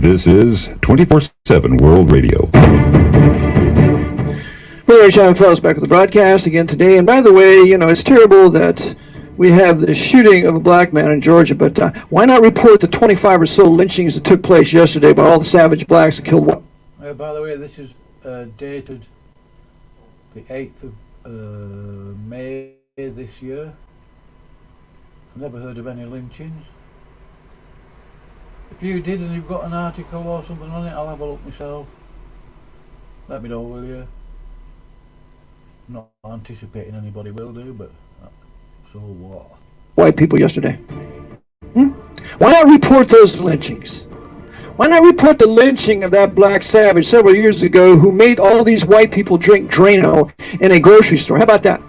This is 24/7 World Radio. Hey, Sean Fellows back with the broadcast again today. And by the way, you know, it's terrible that we have the shooting of a black man in Georgia, but why not report the 25 or so lynchings that took place yesterday by all the savage blacks that killed one? By the way, this is dated the 8th of May this year. I've never heard of any lynchings. If you did and you've got an article or something on it, I'll have a look myself. Let me know, will you? Not anticipating anybody will do, but so what? White people yesterday. Why not report those lynchings? Why not report the lynching of that black savage several years ago who made all these white people drink Drano in a grocery store? How about that?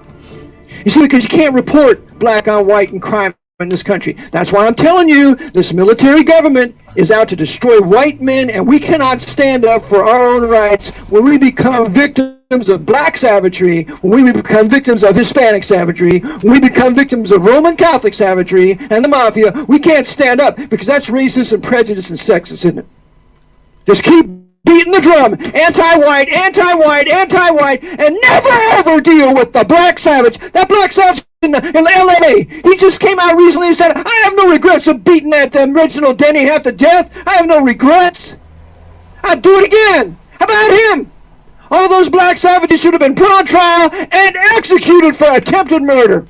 You see, because you can't report black on white and crime in this country. That's why I'm telling you, this military government is out to destroy white men, and we cannot stand up for our own rights when we become victims of black savagery, when we become victims of Hispanic savagery, when we become victims of Roman Catholic savagery and the mafia. We can't stand up because that's racist and prejudice and sexist, isn't it? Just keep beating the drum, anti-white, anti-white, anti-white, and never ever deal with the black savage. That black savage in L.A., he just came out recently and said, I have no regrets of beating that Reginald Denny half to death. I have no regrets. I'd do it again. How about him? All those black savages should have been put on trial and executed for attempted murder.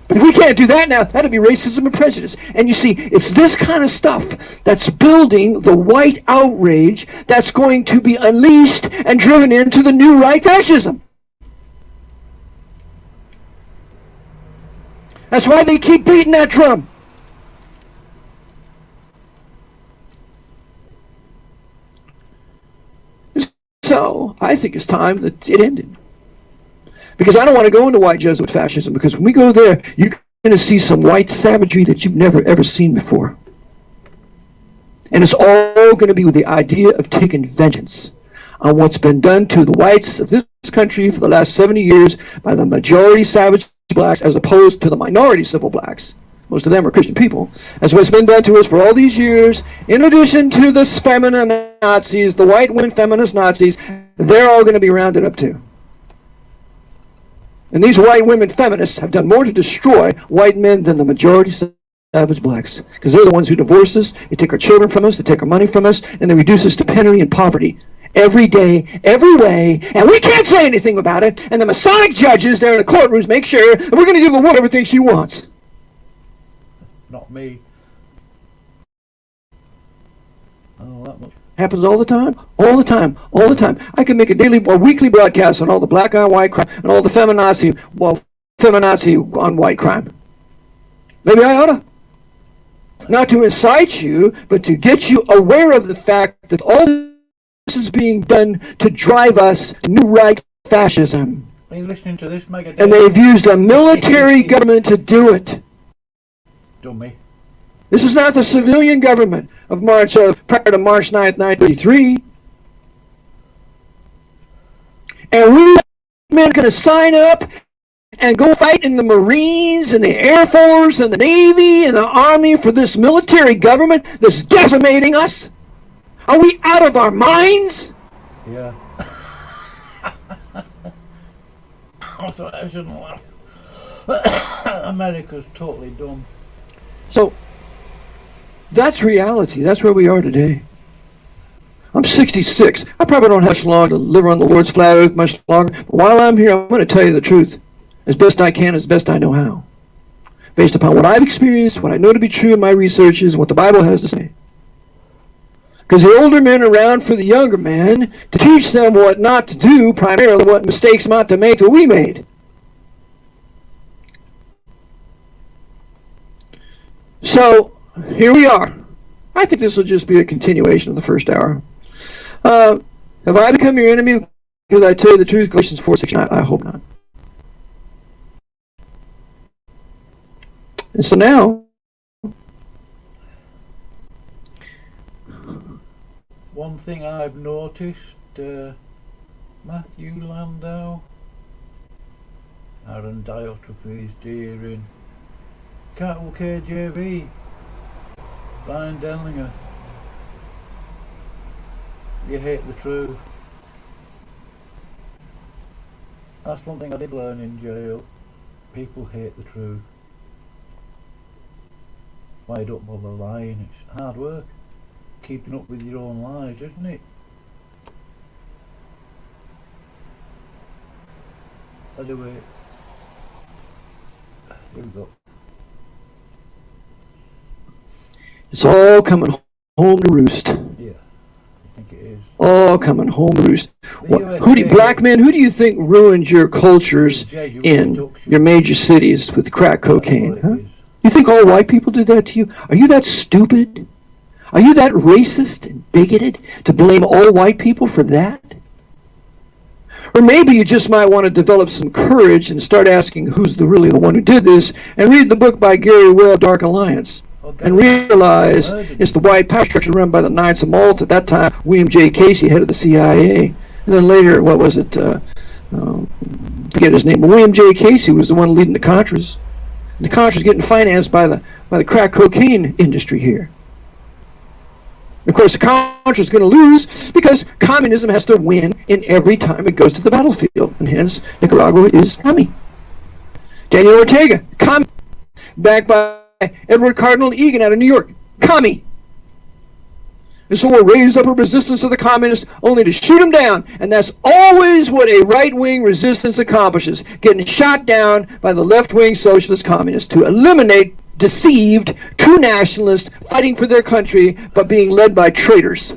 If we can't do that now, that'd be racism and prejudice. And you see, it's this kind of stuff that's building the white outrage that's going to be unleashed and driven into the new right fascism. That's why they keep beating that drum. So, I think it's time that it ended. Because I don't want to go into white Jesuit fascism, because when we go there, you're going to see some white savagery that you've never ever seen before. And it's all going to be with the idea of taking vengeance on what's been done to the whites of this country for the last 70 years by the majority savage blacks as opposed to the minority civil blacks. Most of them are Christian people. That's what's been done to us for all these years. In addition to the feminine Nazis, the white women feminist Nazis, they're all going to be rounded up too. And these white women feminists have done more to destroy white men than the majority savage blacks. Because they're the ones who divorce us, they take our children from us, they take our money from us, and they reduce us to penury and poverty. Every day, every way, and we can't say anything about it, and the Masonic judges there in the courtrooms make sure that we're going to give the woman everything she wants. Not me. Oh, that much. Happens all the time, all the time, all the time. I can make a daily or weekly broadcast on all the black on white crime and all the feminazi on white crime. Maybe I oughta. Not to incite you, but to get you aware of the fact that all this is being done to drive us to new right fascism. Are you listening to this, Mega? And they've used a military government to do it. Dummy. This is not the civilian government of prior to March 9th, 1933. And we men going to sign up and go fight in the Marines and the Air Force and the Navy and the Army for this military government that's decimating us? Are we out of our minds? Yeah. I thought I shouldn't laugh. America's totally dumb. So, that's reality. That's where we are today. I'm 66. I probably don't have much longer to live on the Lord's flat earth much longer. But while I'm here, I'm going to tell you the truth as best I can, as best I know how. Based upon what I've experienced, what I know to be true in my researches, what the Bible has to say. Because the older men are around for the younger men to teach them what not to do, primarily what mistakes not to make that we made. So, here we are. I think this will just be a continuation of the first hour. Have I become your enemy because I tell you the truth? Galatians 4:16. I hope not. And so now, one thing I've noticed, Matthew Landau, Aaron Diotrephes, Deering, Cattle KJV, Brian Denlinger. You hate the truth. That's one thing I did learn in jail. People hate the truth. Why you don't bother lying? It's hard work. Keeping up with your own lies, isn't it? Anyway, here we go. It's all coming home to roost. Yeah, I think it is. All coming home to roost. Black men, who do you think ruined your cultures in your major cities with crack cocaine? Huh? You think all white people did that to you? Are you that stupid? Are you that racist and bigoted to blame all white people for that? Or maybe you just might want to develop some courage and start asking who's really the one who did this, and read the book by Gary Webb, Dark Alliance, and realize it's the white power structure run by the Knights of Malta. At that time, William J. Casey, head of the CIA. And then later, what was it? Forget his name. But William J. Casey was the one leading the Contras. The Contras getting financed by the crack cocaine industry here. Of course, the Contras going to lose because communism has to win in every time it goes to the battlefield, and hence Nicaragua is commie. Daniel Ortega, commie, backed by Edward Cardinal Egan out of New York, commie. And so we'll raise up a resistance to the communists only to shoot them down. And that's always what a right-wing resistance accomplishes, getting shot down by the left-wing socialist communists to eliminate deceived, true nationalists fighting for their country but being led by traitors.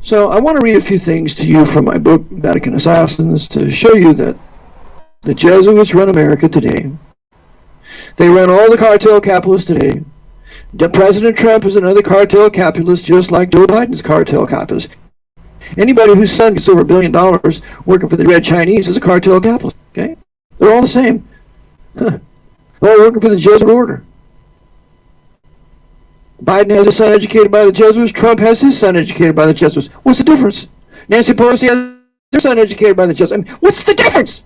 So I want to read a few things to you from my book, Vatican Assassins, to show you that the Jesuits run America today. They run all the cartel capitalists today. President Trump is another cartel capitalist, just like Joe Biden's cartel capitalist. Anybody whose son gets over $1 billion working for the Red Chinese is a cartel capitalist. Okay, they're all the same. They're all working for the Jesuit order. Biden has his son educated by the Jesuits. Trump has his son educated by the Jesuits. What's the difference? Nancy Pelosi has her son educated by the Jesuits. I mean, what's the difference?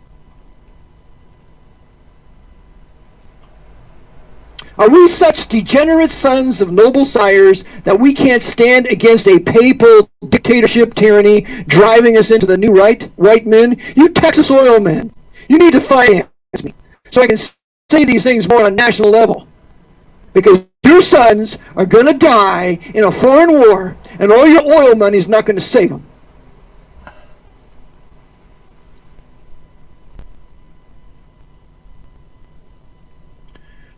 Are we such degenerate sons of noble sires that we can't stand against a papal dictatorship tyranny driving us into the new right men? You Texas oil men, you need to finance me so I can say these things more on a national level. Because your sons are going to die in a foreign war, and all your oil money is not going to save them.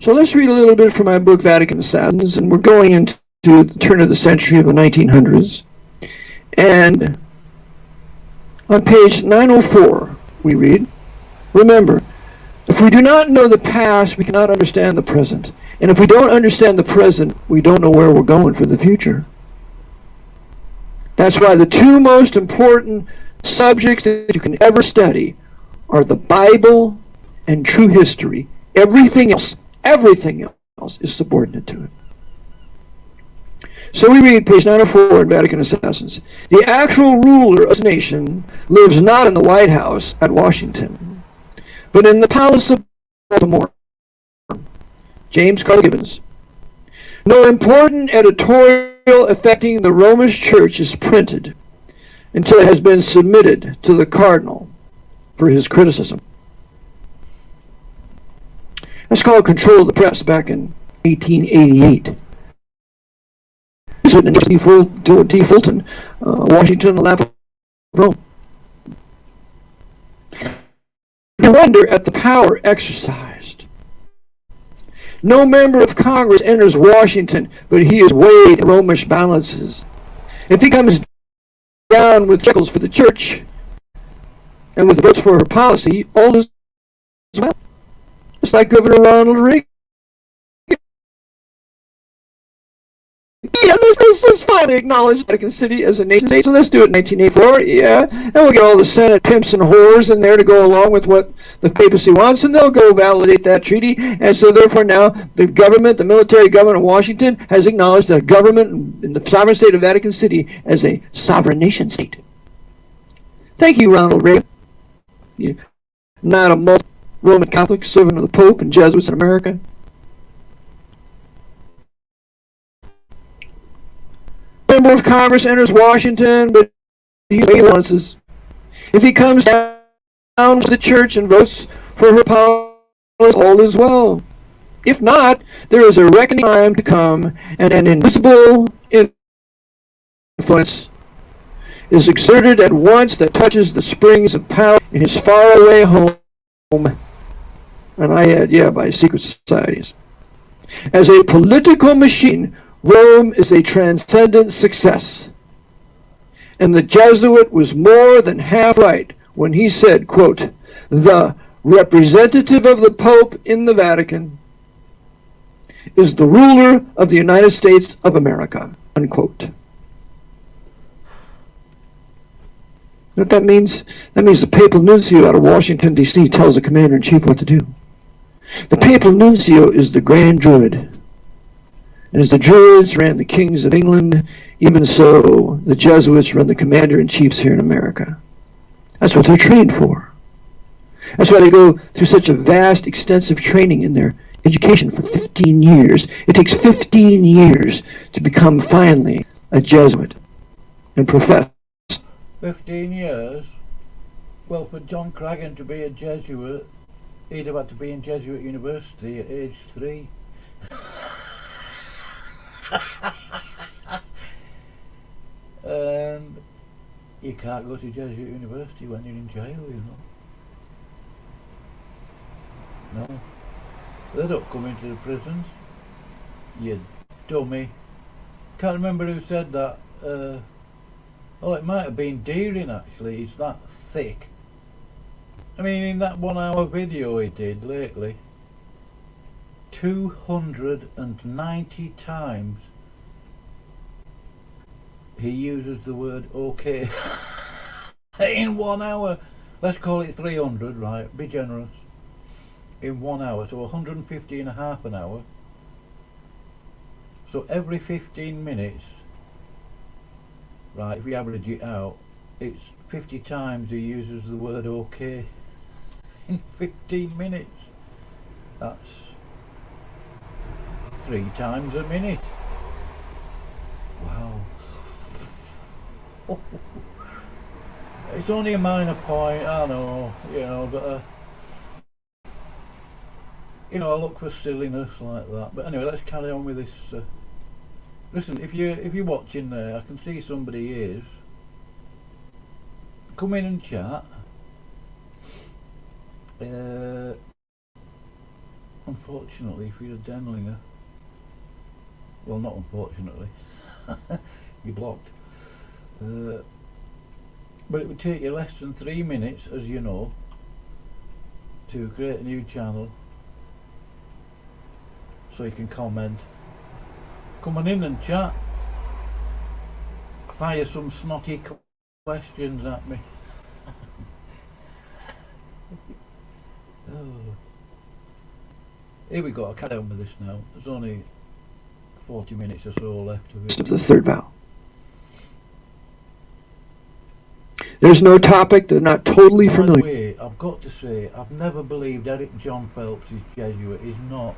So let's read a little bit from my book, Vatican Assassins, and we're going into the turn of the century of the 1900s. And on page 904, we read, "Remember, if we do not know the past, we cannot understand the present. And if we don't understand the present, we don't know where we're going for the future. That's why the two most important subjects that you can ever study are the Bible and true history. Everything else is subordinate to it." So we read page 904 in Vatican Assassins. "The actual ruler of this nation lives not in the White House at Washington, but in the Palace of Baltimore." James Carl Gibbons. "No important editorial affecting the Romish Church is printed until it has been submitted to the Cardinal for his criticism." That's called control of the press back in 1888. This is in D. Fulton, Washington, on the lap of Rome. You wonder at the power exercised. No member of Congress enters Washington, but he is weighed in Romish balances. If he comes down with shekels for the church and with votes for her policy, all is well. Just like Governor Ronald Reagan. Yeah, let's finally acknowledge Vatican City as a nation state. So let's do it in 1984. Yeah, and we'll get all the Senate pimps and whores in there to go along with what the papacy wants, and they'll go validate that treaty. And so therefore now the government, the military government of Washington, has acknowledged the government in the sovereign state of Vatican City as a sovereign nation state. Thank you, Ronald Reagan. Not a Roman Catholics, servant of the Pope, and Jesuits in America. Member of Congress enters Washington, but he announces if he comes down to the church and votes for her policy, all is well. If not, there is a reckoning time to come, and an invisible influence is exerted at once that touches the springs of power in his faraway home, and I add, by secret societies. As a political machine, Rome is a transcendent success. And the Jesuit was more than half right when he said, quote, "The representative of the Pope in the Vatican is the ruler of the United States of America," unquote. What that means? That means the papal nuncio out of Washington, D.C. tells the commander-in-chief what to do. The papal nuncio is the grand druid. And as the druids ran the kings of England, even so the Jesuits run the commander-in-chiefs here in America. That's what they're trained for. That's why they go through such a vast, extensive training in their education for 15 years. It takes 15 years to become finally a Jesuit and profess. 15 years? Well, for John Craggan to be a Jesuit, he'd have had to be in Jesuit University at age 3. And you can't go to Jesuit University when you're in jail, you know. No. They don't come into the prisons. You dummy. Can't remember who said that. It might have been Deering actually. It's that thick. I mean, in that 1 hour video he did lately, 290 times he uses the word okay. In 1 hour. Let's call it 300, right? Be generous. In 1 hour, so 150 and a half an hour. So every 15 minutes, right, if we average it out, it's 50 times he uses the word okay. In 15 minutes. That's 3 times a minute. Wow. It's only a minor point, I know, but I look for silliness like that. But anyway, let's carry on with this. Listen, if you're watching there, I can see somebody is. Come in and chat. Unfortunately, if you're a Denlinger, well, not unfortunately, you're blocked. But it would take you less than 3 minutes, as you know, to create a new channel, so you can comment. Come on in and chat. Fire some snotty questions at me. Oh. Here we go. I'll carry on with this now. There's only 40 minutes or so left of it. The third vow. There's no topic they're not totally familiar. By the way, I've got to say, I've never believed Eric John Phelps is Jesuit. He's not.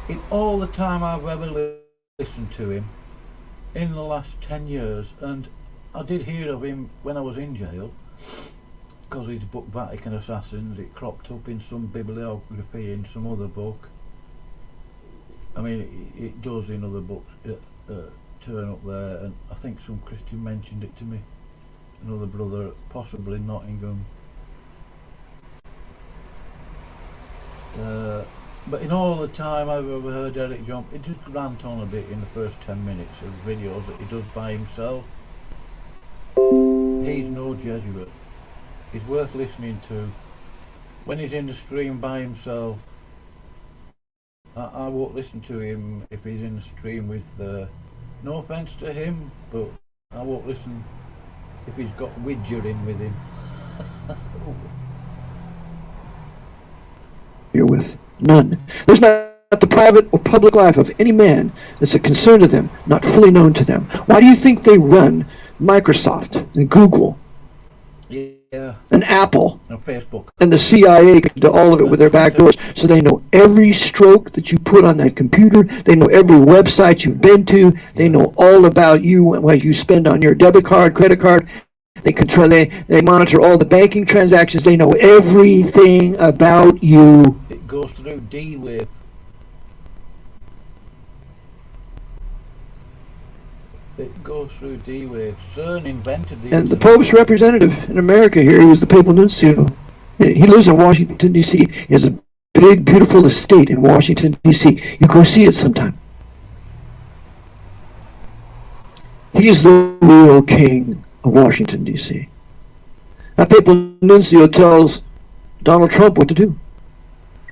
In all the time I've ever listened to him, in the last 10 years, and I did hear of him when I was in jail, because his book Vatican Assassins, it cropped up in some bibliography in some other book. I mean, it does in other books turn up there, and I think some Christian mentioned it to me. Another brother, possibly in Nottingham. But in all the time I've ever heard Eric John, he just rant on a bit in the first 10 minutes of videos that he does by himself. He's no Jesuit. He's worth listening to. When he's in the stream by himself, I won't listen to him if he's in the stream with, no offence to him, but I won't listen if he's got Widger in with him. You're with none. There's not the private or public life of any man that's a concern to them, not fully known to them. Why do you think they run Microsoft and Google? Yeah, and Apple on Facebook. and the CIA can do all of it with their back doors. So they know every stroke that you put on that computer. They know every website you've been to. They know all about you, what you spend on your debit card, credit card. They control. They monitor all the banking transactions. They know everything about you. It goes through D-Wave. It goes through D-Wave. CERN invented the And the Pope's representative in America here, he was the papal nuncio. He lives in Washington, D.C. He has a big, beautiful estate in Washington, D.C. You go see it sometime. He is the real king of Washington, D.C. That papal nuncio tells Donald Trump what to do.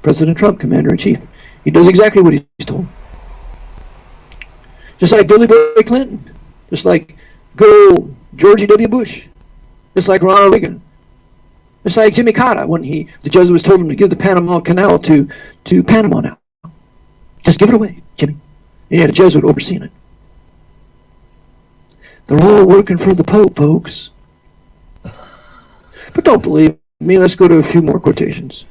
President Trump, commander-in-chief. He does exactly what he's told. Just like Billy Boy Clinton. Just like good old George W. Bush. Just like Ronald Reagan. Just like Jimmy Carter when the Jesuits told him to give the Panama Canal to Panama now. Just give it away, Jimmy. And he had a Jesuit overseeing it. They're all working for the Pope, folks. But don't believe me. Let's go to a few more quotations.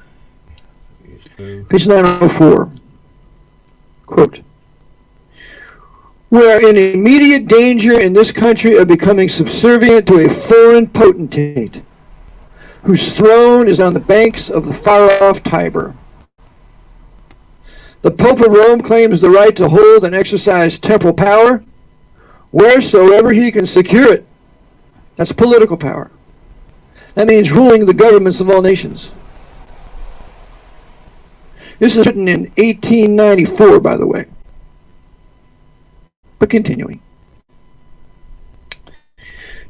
Page 904. Quote. We are in immediate danger in this country of becoming subservient to a foreign potentate whose throne is on the banks of the far-off Tiber. The Pope of Rome claims the right to hold and exercise temporal power wheresoever he can secure it. That's political power. That means ruling the governments of all nations. This is written in 1894, by the way. But continuing.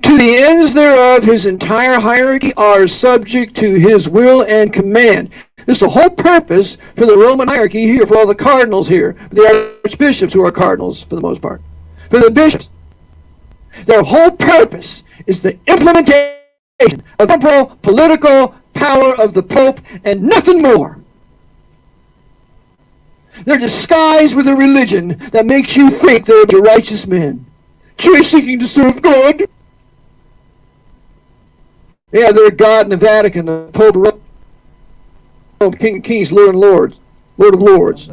To the ends thereof, his entire hierarchy are subject to his will and command. This is the whole purpose for the Roman hierarchy here, for all the cardinals here, the archbishops who are cardinals for the most part, for the bishops. Their whole purpose is the implementation of temporal political power of the Pope and nothing more. They're disguised with a religion that makes you think they're righteous men, truly seeking to serve God. Yeah, they're God in the Vatican, the Pope of Rome, King of Kings, Lord of Lords.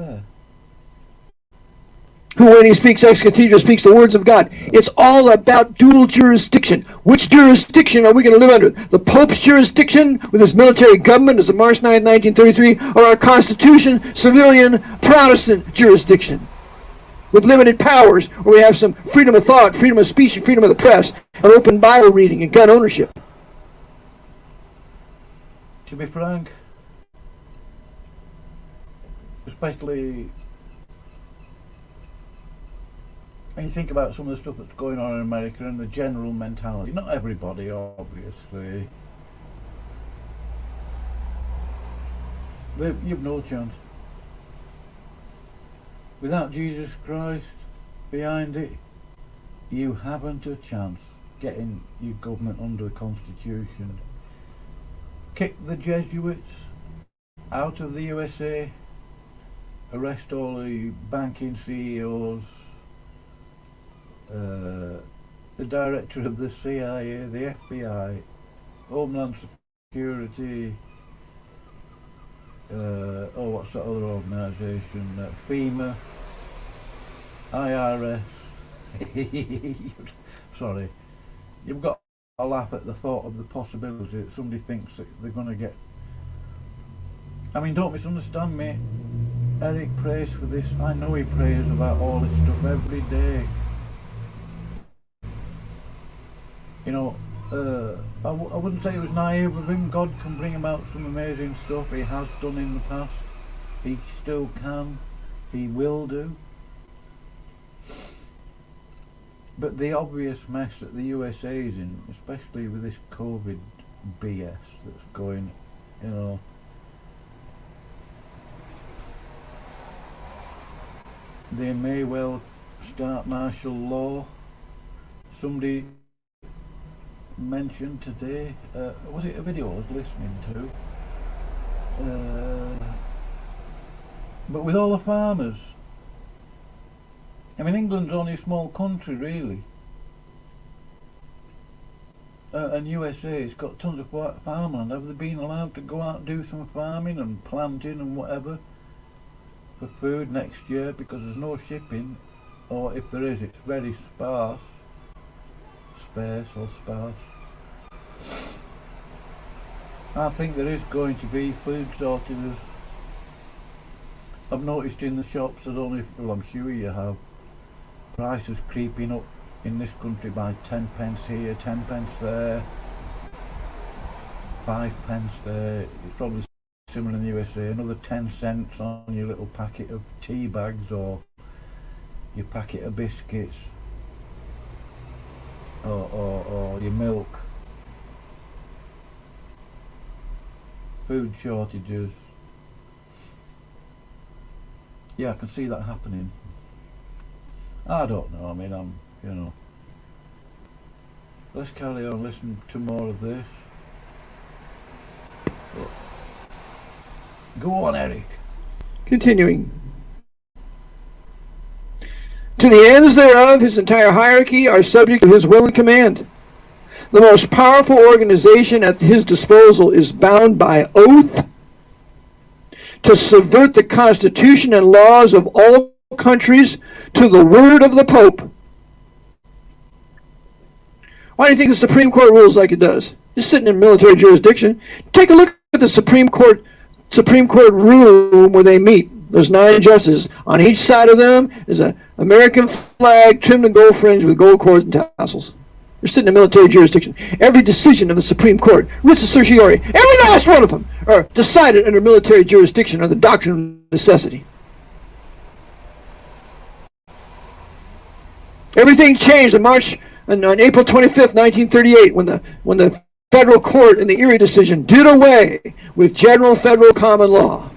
Who, when he speaks ex cathedra, speaks the words of God. It's all about dual jurisdiction. Which jurisdiction are we going to live under? The Pope's jurisdiction with his military government as of March 9, 1933, or our Constitution, civilian, Protestant jurisdiction with limited powers, where we have some freedom of thought, freedom of speech, and freedom of the press, and open Bible reading and gun ownership? To be frank, especially when you think about some of the stuff that's going on in America and the general mentality, not everybody obviously, you've no chance. Without Jesus Christ behind it, you haven't a chance getting your government under the Constitution. Kick the Jesuits out of the USA, arrest all the banking CEOs, the director of the CIA, the FBI, Homeland Security, what's that other organisation, FEMA, IRS. Sorry, you've got to laugh at the thought of the possibility that somebody thinks that they're going to get. I mean, don't misunderstand me. Eric prays for this. I know he prays about all this stuff every day. You know, I wouldn't say it was naive of him. God can bring about some amazing stuff. He has done in the past. He still can. He will do. But the obvious mess that the USA is in, especially with this COVID BS that's going, you know, they may well start martial law. Somebody mentioned today, was it a video I was listening to? But with all the farmers, I mean, England's only a small country really, and USA, it's got tons of farmland. Have they been allowed to go out and do some farming and planting and whatever for food next year? Because there's no shipping, or if there is, it's very sparse. I think there is going to be food shortages. I've noticed in the shops, I don't know if, well, I'm sure you have, prices creeping up in this country by 10 pence here, 10 pence there, 5 pence there. It's probably similar in the USA. Another 10 cents on your little packet of tea bags or your packet of biscuits, or your milk. Food shortages. Yeah, I can see that happening. I don't know, I mean, you know. Let's carry on listening to more of this. Go on, Eric. Continuing. To the ends thereof, his entire hierarchy are subject to his will and command. The most powerful organization at his disposal is bound by oath to subvert the Constitution and laws of all countries to the word of the Pope. Why do you think the Supreme Court rules like it does? It's sitting in military jurisdiction. Take a look at the Supreme Court room where they meet. There's 9 justices. On each side of them is an American flag trimmed in gold fringe with gold cords and tassels. They're sitting in military jurisdiction. Every decision of the Supreme Court, writs of certiorari, every last one of them, are decided under military jurisdiction or the doctrine of necessity. Everything changed on April 25th, 1938, when the federal court in the Erie decision did away with general federal common law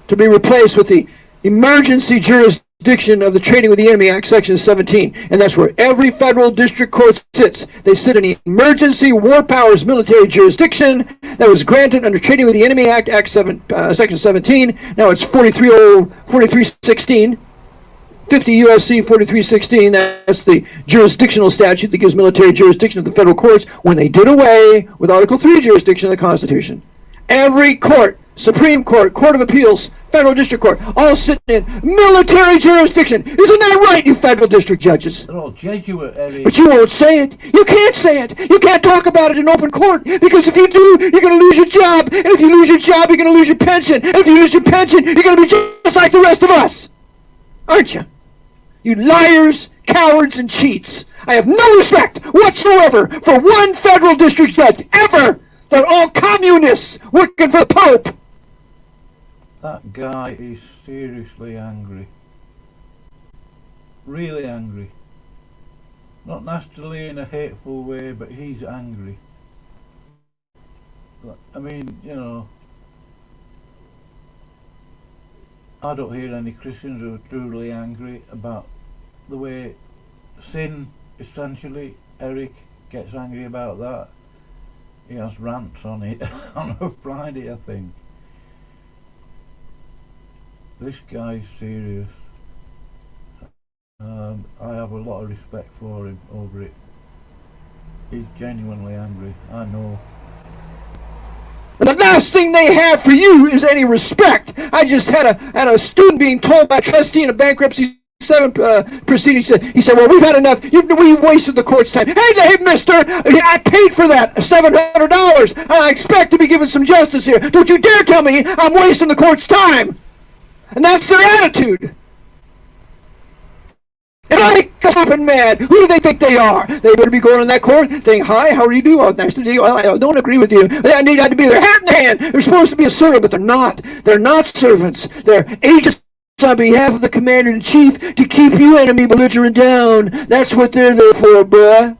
to be replaced with the emergency jurisdiction of the Trading with the Enemy Act, Section 17. And that's where every federal district court sits. They sit in the emergency war powers military jurisdiction that was granted under Trading with the Enemy Act, Section 17. Now it's 4316. 50 U.S.C. 4316, that's the jurisdictional statute that gives military jurisdiction to the federal courts when they did away with Article 3 jurisdiction of the Constitution. Every court, Supreme Court, Court of Appeals, Federal District Court, all sitting in military jurisdiction. Isn't that right, you federal district judges? They're all Jesuit, Eddie. But you won't say it. You can't say it. You can't talk about it in open court, because if you do, you're going to lose your job. And if you lose your job, you're going to lose your pension. And if you lose your pension, you're going to be just like the rest of us. Aren't you? You liars, cowards, and cheats. I have no respect whatsoever for one federal district judge, ever. They're all communists working for the Pope. That guy is seriously angry. Really angry. Not nastily in a hateful way, but he's angry. I mean, you know, I don't hear any Christians who are truly angry about the way sin, essentially. Eric gets angry about that. He has rants on it on a Friday, I think. This guy's serious. I have a lot of respect for him over it. He's genuinely angry, I know. And the last thing they have for you is any respect. I just had a student being told by a trustee in a bankruptcy 7 proceeding. He said, well, we've had enough. We've wasted the court's time. Hey, mister, I paid for that, $700. I expect to be given some justice here. Don't you dare tell me I'm wasting the court's time. And that's their attitude. And I get up mad. Who do they think they are? They better be going in that court saying, hi, how are you doing? Oh, nice to meet you. Well, I don't agree with you. They need to be their hat in the hand. They're supposed to be a servant, but they're not. They're not servants. They're agents on behalf of the commander-in-chief to keep you enemy belligerent down. That's what they're there for, boy.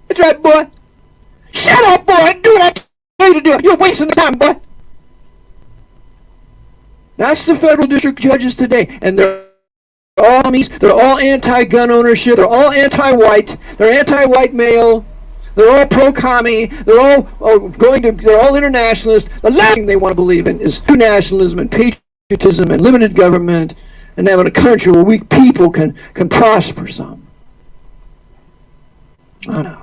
That's right, boy. Shut up, boy. Do what I tell you to do. You're wasting the time, boy. That's the federal district judges today, and they're all commies. They're all anti-gun ownership. They're all anti-white. They're anti-white male. They're all pro-commie. They're all they're all internationalists. The last thing they want to believe in is true nationalism and patriotism and limited government and having a country where weak people can prosper some. I know.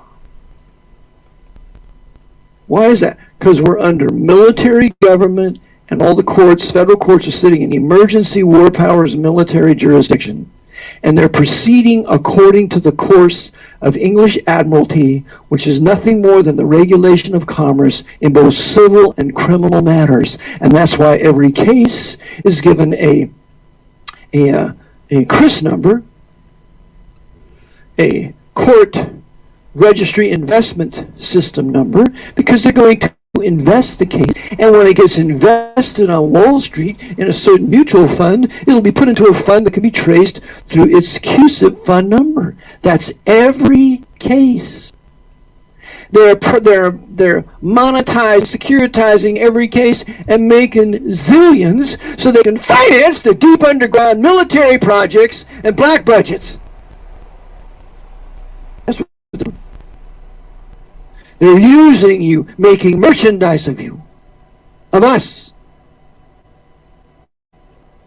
Why is that? Because we're under military government, and all the courts, federal courts, are sitting in emergency war powers military jurisdiction. And they're proceeding according to the course of English Admiralty, which is nothing more than the regulation of commerce in both civil and criminal matters. And that's why every case is given a CRIS number, a court registry investment system number, because they're going to investigate, and when it gets invested on Wall Street in a certain mutual fund, it'll be put into a fund that can be traced through its CUSIP fund number. That's every case. They're monetized, securitizing every case and making zillions so they can finance the deep underground military projects and black budgets. That's what they're doing. They're using you, making merchandise of you, of us.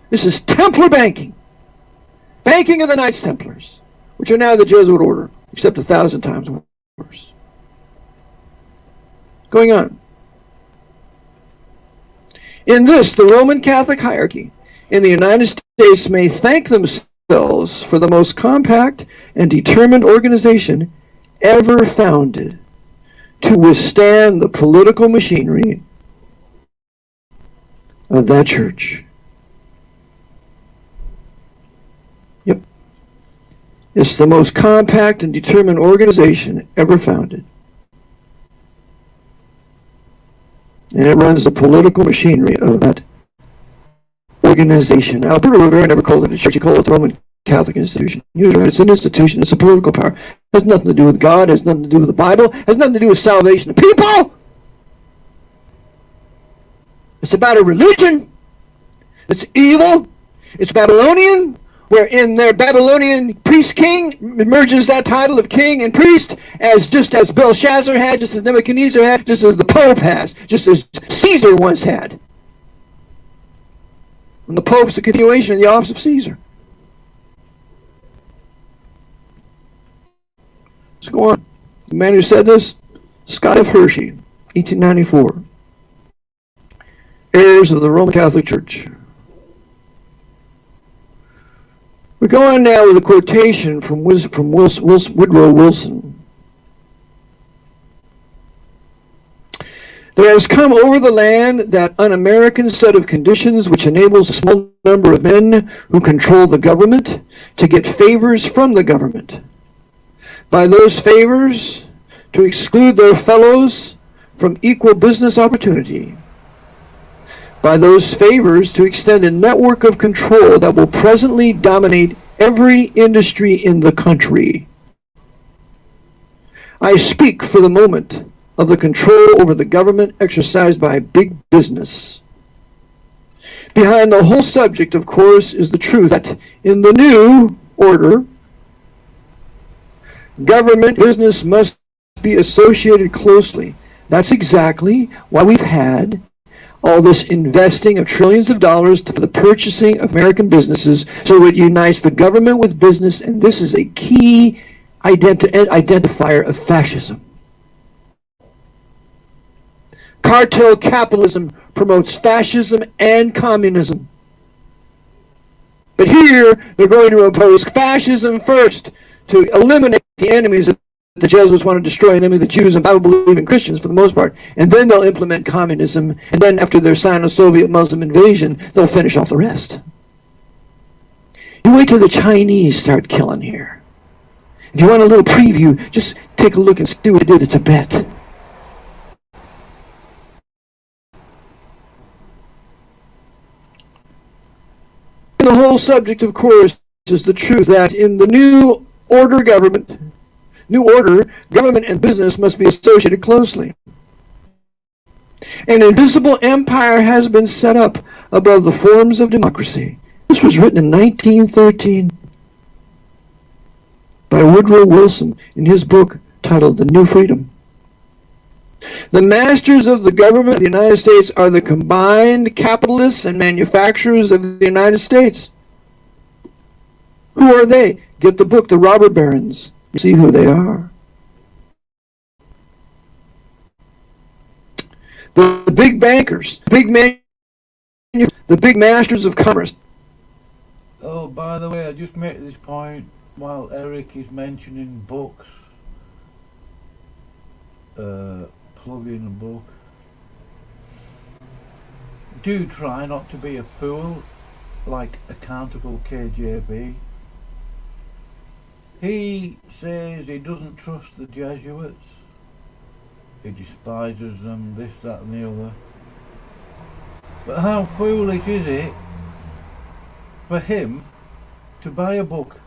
This is Templar banking. Banking of the Knights Templars, which are now the Jesuit order, except 1,000 times worse. Going on. In this, the Roman Catholic hierarchy in the United States may thank themselves for the most compact and determined organization ever founded to withstand the political machinery of that church. Yep. It's the most compact and determined organization ever founded. And it runs the political machinery of that organization. Now, Alberto Rivera never called it a church. He called it the Roman Catholic institution. You're right. It's an institution. It's a political power. It has nothing to do with God. It has nothing to do with the Bible. It has nothing to do with salvation of people. It's about a religion. It's evil. It's Babylonian, where in their Babylonian priest-king emerges that title of king and priest, just as Belshazzar had, just as Nebuchadnezzar had, just as the Pope has, just as Caesar once had. And the Pope's a continuation of the office of Caesar. Let's go on. The man who said this, Scott F. Hershey, 1894. Heirs of the Roman Catholic Church. We go on now with a quotation from Woodrow Wilson. There has come over the land that un-American set of conditions which enables a small number of men who control the government to get favors from the government. By those favors, to exclude their fellows from equal business opportunity. By those favors, to extend a network of control that will presently dominate every industry in the country. I speak for the moment of the control over the government exercised by big business. Behind the whole subject, of course, is the truth that in the new order, government business must be associated closely. That's exactly why we've had all this investing of trillions of dollars for the purchasing of American businesses, so it unites the government with business, and this is a key identifier of fascism. Cartel capitalism promotes fascism and communism. But here, they're going to oppose fascism first to eliminate the enemies that the Jesuits want to destroy, namely the Jews and Bible-believing Christians for the most part. And then they'll implement communism, and then after their Sino-Soviet Muslim invasion, they'll finish off the rest. You wait till the Chinese start killing here. If you want a little preview, just take a look and see what they did to Tibet. And the whole subject, of course, is the truth that in the new order government and business must be associated closely. An invisible empire has been set up above the forms of democracy. This was written in 1913 by Woodrow Wilson in his book titled The New Freedom. The masters of the government of the United States are the combined capitalists and manufacturers of the United States. Who are they? Get the book, The Robber Barons. You see who they are. The big bankers, the big masters of commerce. Oh, by the way, I just make this point while Eric is mentioning books. Plugging a book. Do try not to be a fool like Accountable KJV. He says he doesn't trust the Jesuits. He despises them, this, that and the other. But how foolish is it for him to buy a book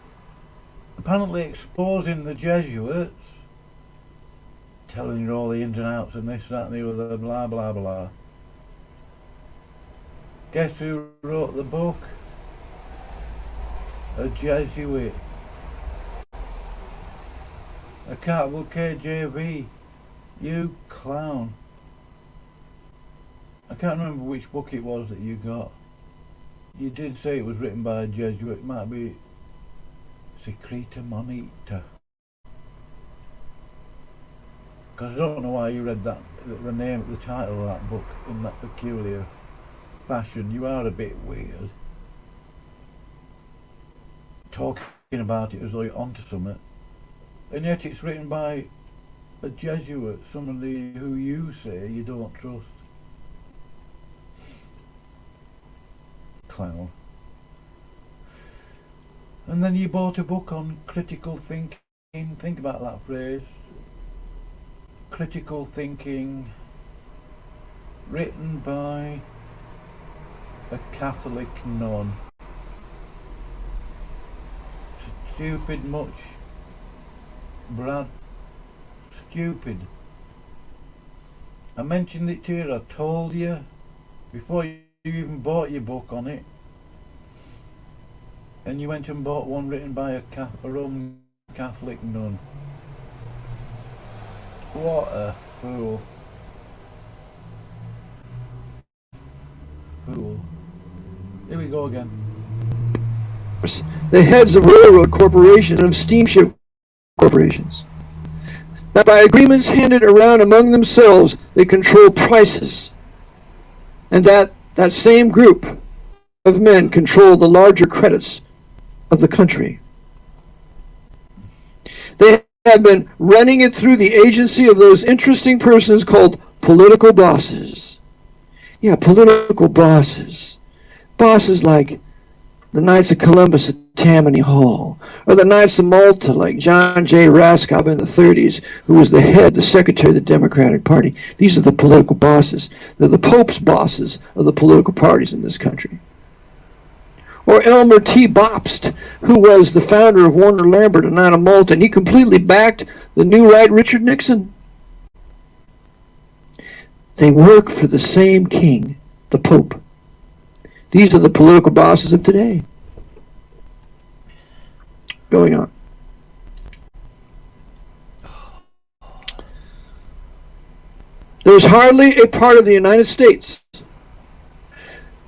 apparently exposing the Jesuits, telling you all the ins and outs and this, that and the other, blah blah blah. Guess who wrote the book? A Jesuit. Accountable KJV. You clown. I can't remember which book it was that you got. You did say it was written by a Jesuit. It might be Secreta Monita. Because I don't know why you read that, the name, the title of that book in that peculiar fashion. You are a bit weird. Talking about it as though you're onto something. And yet it's written by a Jesuit, somebody who you say you don't trust. Clown. And then you bought a book on critical thinking. Think about that phrase. Critical thinking, written by a Catholic nun. Stupid much, Brad? Stupid. I mentioned it to you, I told you before you even bought your book on it, and you went and bought one written by a Roman Catholic nun. What a fool. Fool. Here we go again. The heads of railroad corporations and of steamship corporations. That by agreements handed around among themselves, they control prices. And that same group of men control the larger credits of the country. They have been running it through the agency of those interesting persons called political bosses. Yeah, political bosses. Bosses like the Knights of Columbus at Tammany Hall, or the Knights of Malta like John J. Raskob in the 30s, who was the secretary of the Democratic Party. These are the political bosses. They're the Pope's bosses of the political parties in this country. Or Elmer T. Bobst, who was the founder of Warner Lambert and out of Malta, and he completely backed the new right Richard Nixon. They work for the same king, the Pope. These are the political bosses of today. Going on. There's hardly a part of the United States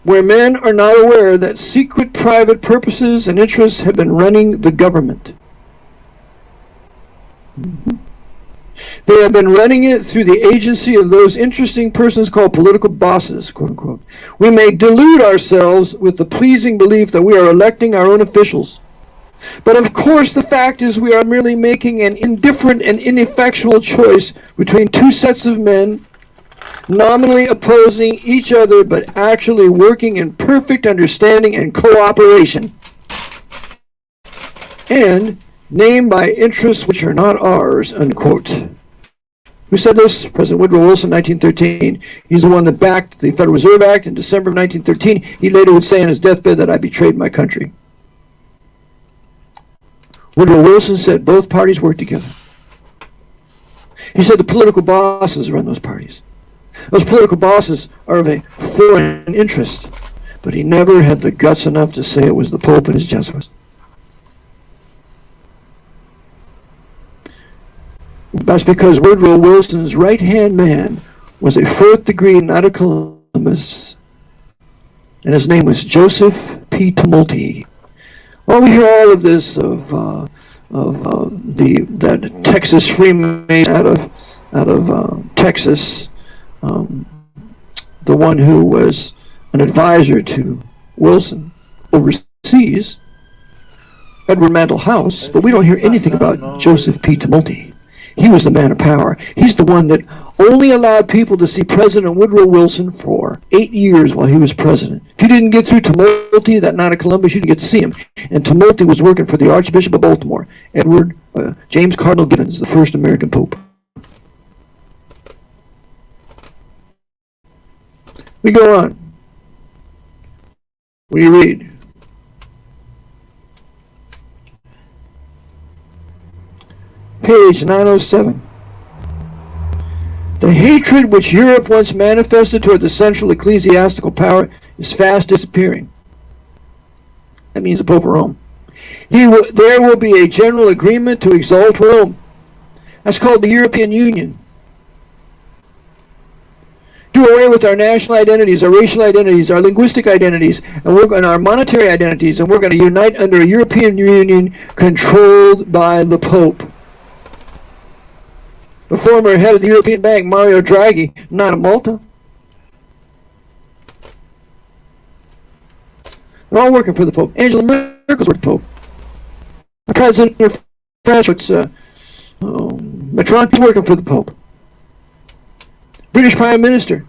where men are not aware that secret private purposes and interests have been running the government. They have been running it through the agency of those interesting persons called political bosses, quote unquote. We may delude ourselves with the pleasing belief that we are electing our own officials. But of course the fact is we are merely making an indifferent and ineffectual choice between two sets of men nominally opposing each other but actually working in perfect understanding and cooperation, and named by interests which are not ours, unquote. Who said this? President Woodrow Wilson, 1913. He's the one that backed the Federal Reserve Act in December of 1913. He later would say on his deathbed that I betrayed my country. Woodrow Wilson said both parties work together. He said the political bosses run those parties. Those political bosses are of a foreign interest, but he never had the guts enough to say it was the Pope and his Jesuits. That's because Woodrow Wilson's right-hand man was a fourth-degree Knight of Columbus, and his name was Joseph P. Tumulty. Well, we hear all of this of that Texas Freemason out of Texas, the one who was an advisor to Wilson overseas, Edward Mantle House, but we don't hear anything about Joseph P. Tumulty. He was the man of power. He's the one that only allowed people to see President Woodrow Wilson for 8 years while he was president. If you didn't get through Tumulty that night of Columbus, you didn't get to see him. And Tumulty was working for the Archbishop of Baltimore, James Cardinal Gibbons, the first American Pope. We go on. What do you read? Page 907. The hatred which Europe once manifested toward the central ecclesiastical power is fast disappearing. That means the Pope of Rome. There will be a general agreement to exalt Rome. That's called the European Union. Do away with our national identities, our racial identities, our linguistic identities, and our monetary identities, and we're going to unite under a European Union controlled by the Pope. The former head of the European Bank, Mario Draghi, not of Malta. They're all working for the Pope. Angela Merkel's working for the Pope. The president of France, Macron, is working for the Pope. British Prime Minister,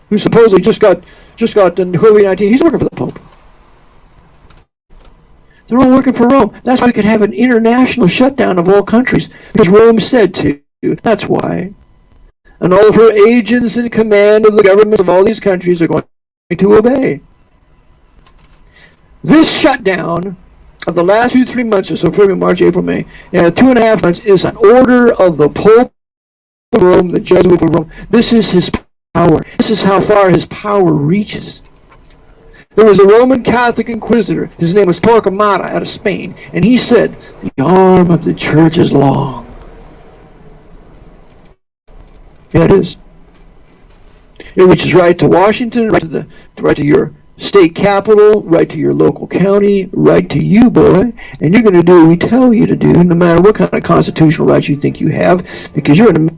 who supposedly just got COVID-19, he's working for the Pope. They're all working for Rome. That's why we could have an international shutdown of all countries, because Rome said to. That's why. And all of her agents in command of the governments of all these countries are going to obey. This shutdown of the last 2-3 months or so, February, March, April, May, 2.5 months, is an order of the Pope of Rome, the Jesuit of Rome. This is his power. This is how far his power reaches. There was a Roman Catholic inquisitor. His name was Torquemada out of Spain. And he said, the arm of the church is long. Yeah, it is. It reaches right to Washington, right to your state capital, right to your local county, right to you, boy. And you're going to do what we tell you to do, no matter what kind of constitutional rights you think you have, because you're in a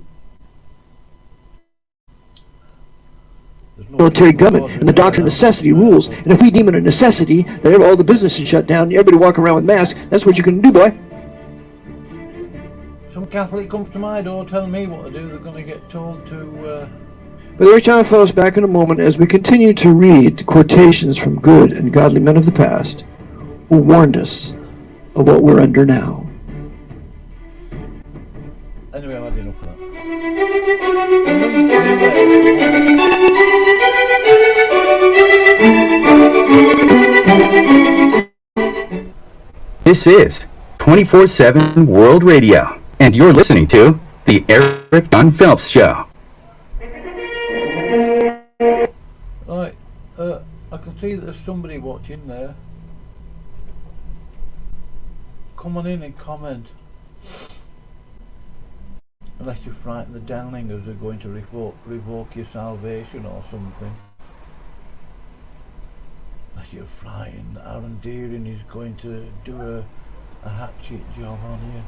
military government, and the doctrine of necessity rules. And if we deem it a necessity that all the businesses shut down, everybody walking around with masks, that's what you're going to do, boy. Some Catholic comes to my door telling me what to do, they're going to get told to... But every time, fellows, back in a moment, as we continue to read quotations from good and godly men of the past who warned us of what we're under now. Anyway, I've had enough of that. This is 24/7 World Radio. And you're listening to The Eric Dunn Phelps Show. Right, I can see that there's somebody watching there. Come on in and comment. Unless you frighten the downlingers are going to revoke your salvation or something. Unless you're frightened that Aaron Deering is going to do a hatchet job on you.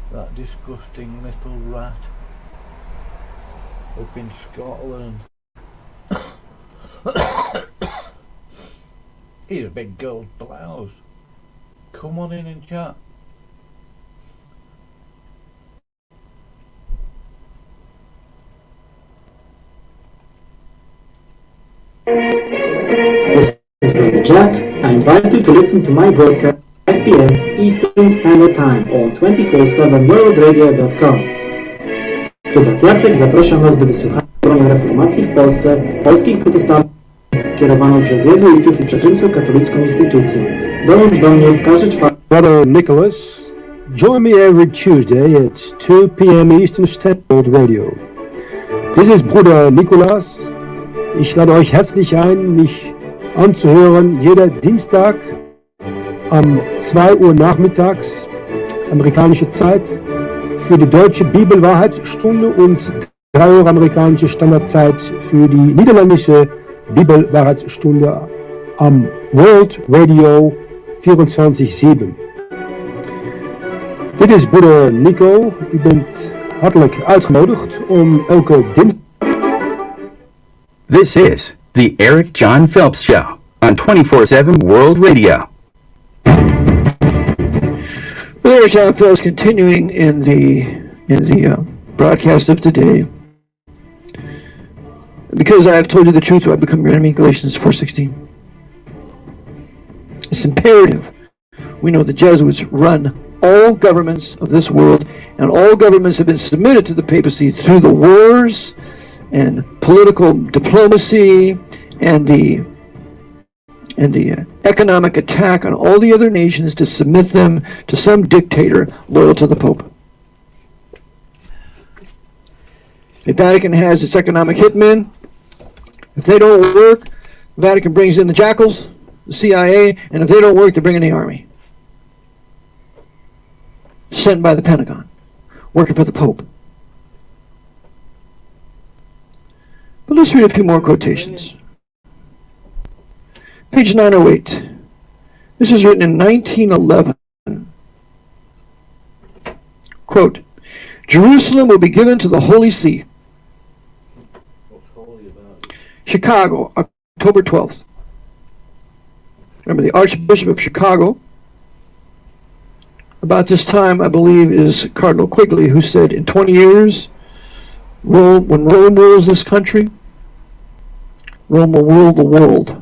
That disgusting little rat up in Scotland. He's a big gold blouse. Come on in and chat. This is Brother Jack. I invite you to listen to my broadcast 5 p.m. Eastern Standard Time on 247worldradio.com. Tu Jacek, zapraszam Was do wysłuchania broni reformacji w Polsce, polskich protestantów, kierowaną przez jezuitów i przez rzymską katolicką instytucję. Dołącz do mnie w każdy czwartek. Brother Nicholas, join me every Tuesday at 2 p.m. Eastern Standard Radio. This is Bruder Nicholas. Ich lade euch herzlich ein, mich anzuhören, jeder Dienstag um 2 Uhr nachmittags, amerikanische Zeit, für die deutsche Bibelwahrheitsstunde und 3 Uhr amerikanische Standardzeit für die niederländische Bibelwahrheitsstunde am World Radio 24/7. Dit is broeder Nico. U bent hartelijk uitgenodigd om elke dinsdag This is the Eric John Phelps Show on 24/7 World Radio. Well, Eric John Phelps continuing in the broadcast of today. Because I have told you the truth, I become your enemy, Galatians 4:16. It's imperative. We know the Jesuits run all governments of this world, and all governments have been submitted to the papacy through the wars and political diplomacy and the economic attack on all the other nations to submit them to some dictator loyal to the Pope. The Vatican has its economic hitmen. If they don't work, the Vatican brings in the jackals, the CIA, and if they don't work, they bring in the army. Sent by the Pentagon, working for the Pope. But let's read a few more quotations. Page 908. This is written in 1911. Quote, Jerusalem will be given to the Holy See. Chicago, October 12th. Remember, the Archbishop of Chicago, about this time, I believe, is Cardinal Quigley, who said, in 20 years, when Rome rules this country, Rome will rule the world.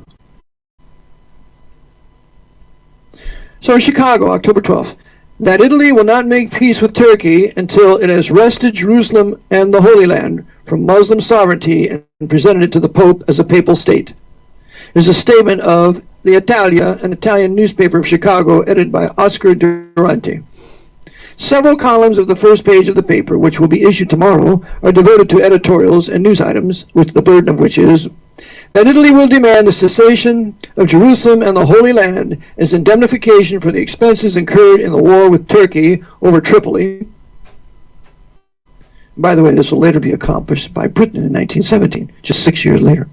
So Chicago, October 12th. That Italy will not make peace with Turkey until it has wrested Jerusalem and the Holy Land from Muslim sovereignty and presented it to the Pope as a papal state. There's a statement of the Italia, an Italian newspaper of Chicago, edited by Oscar Durante. Several columns of the first page of the paper, which will be issued tomorrow, are devoted to editorials and news items, with the burden of which is that Italy will demand the cessation of Jerusalem and the Holy Land as indemnification for the expenses incurred in the war with Turkey over Tripoli. By the way, this will later be accomplished by Britain in 1917, just 6 years later.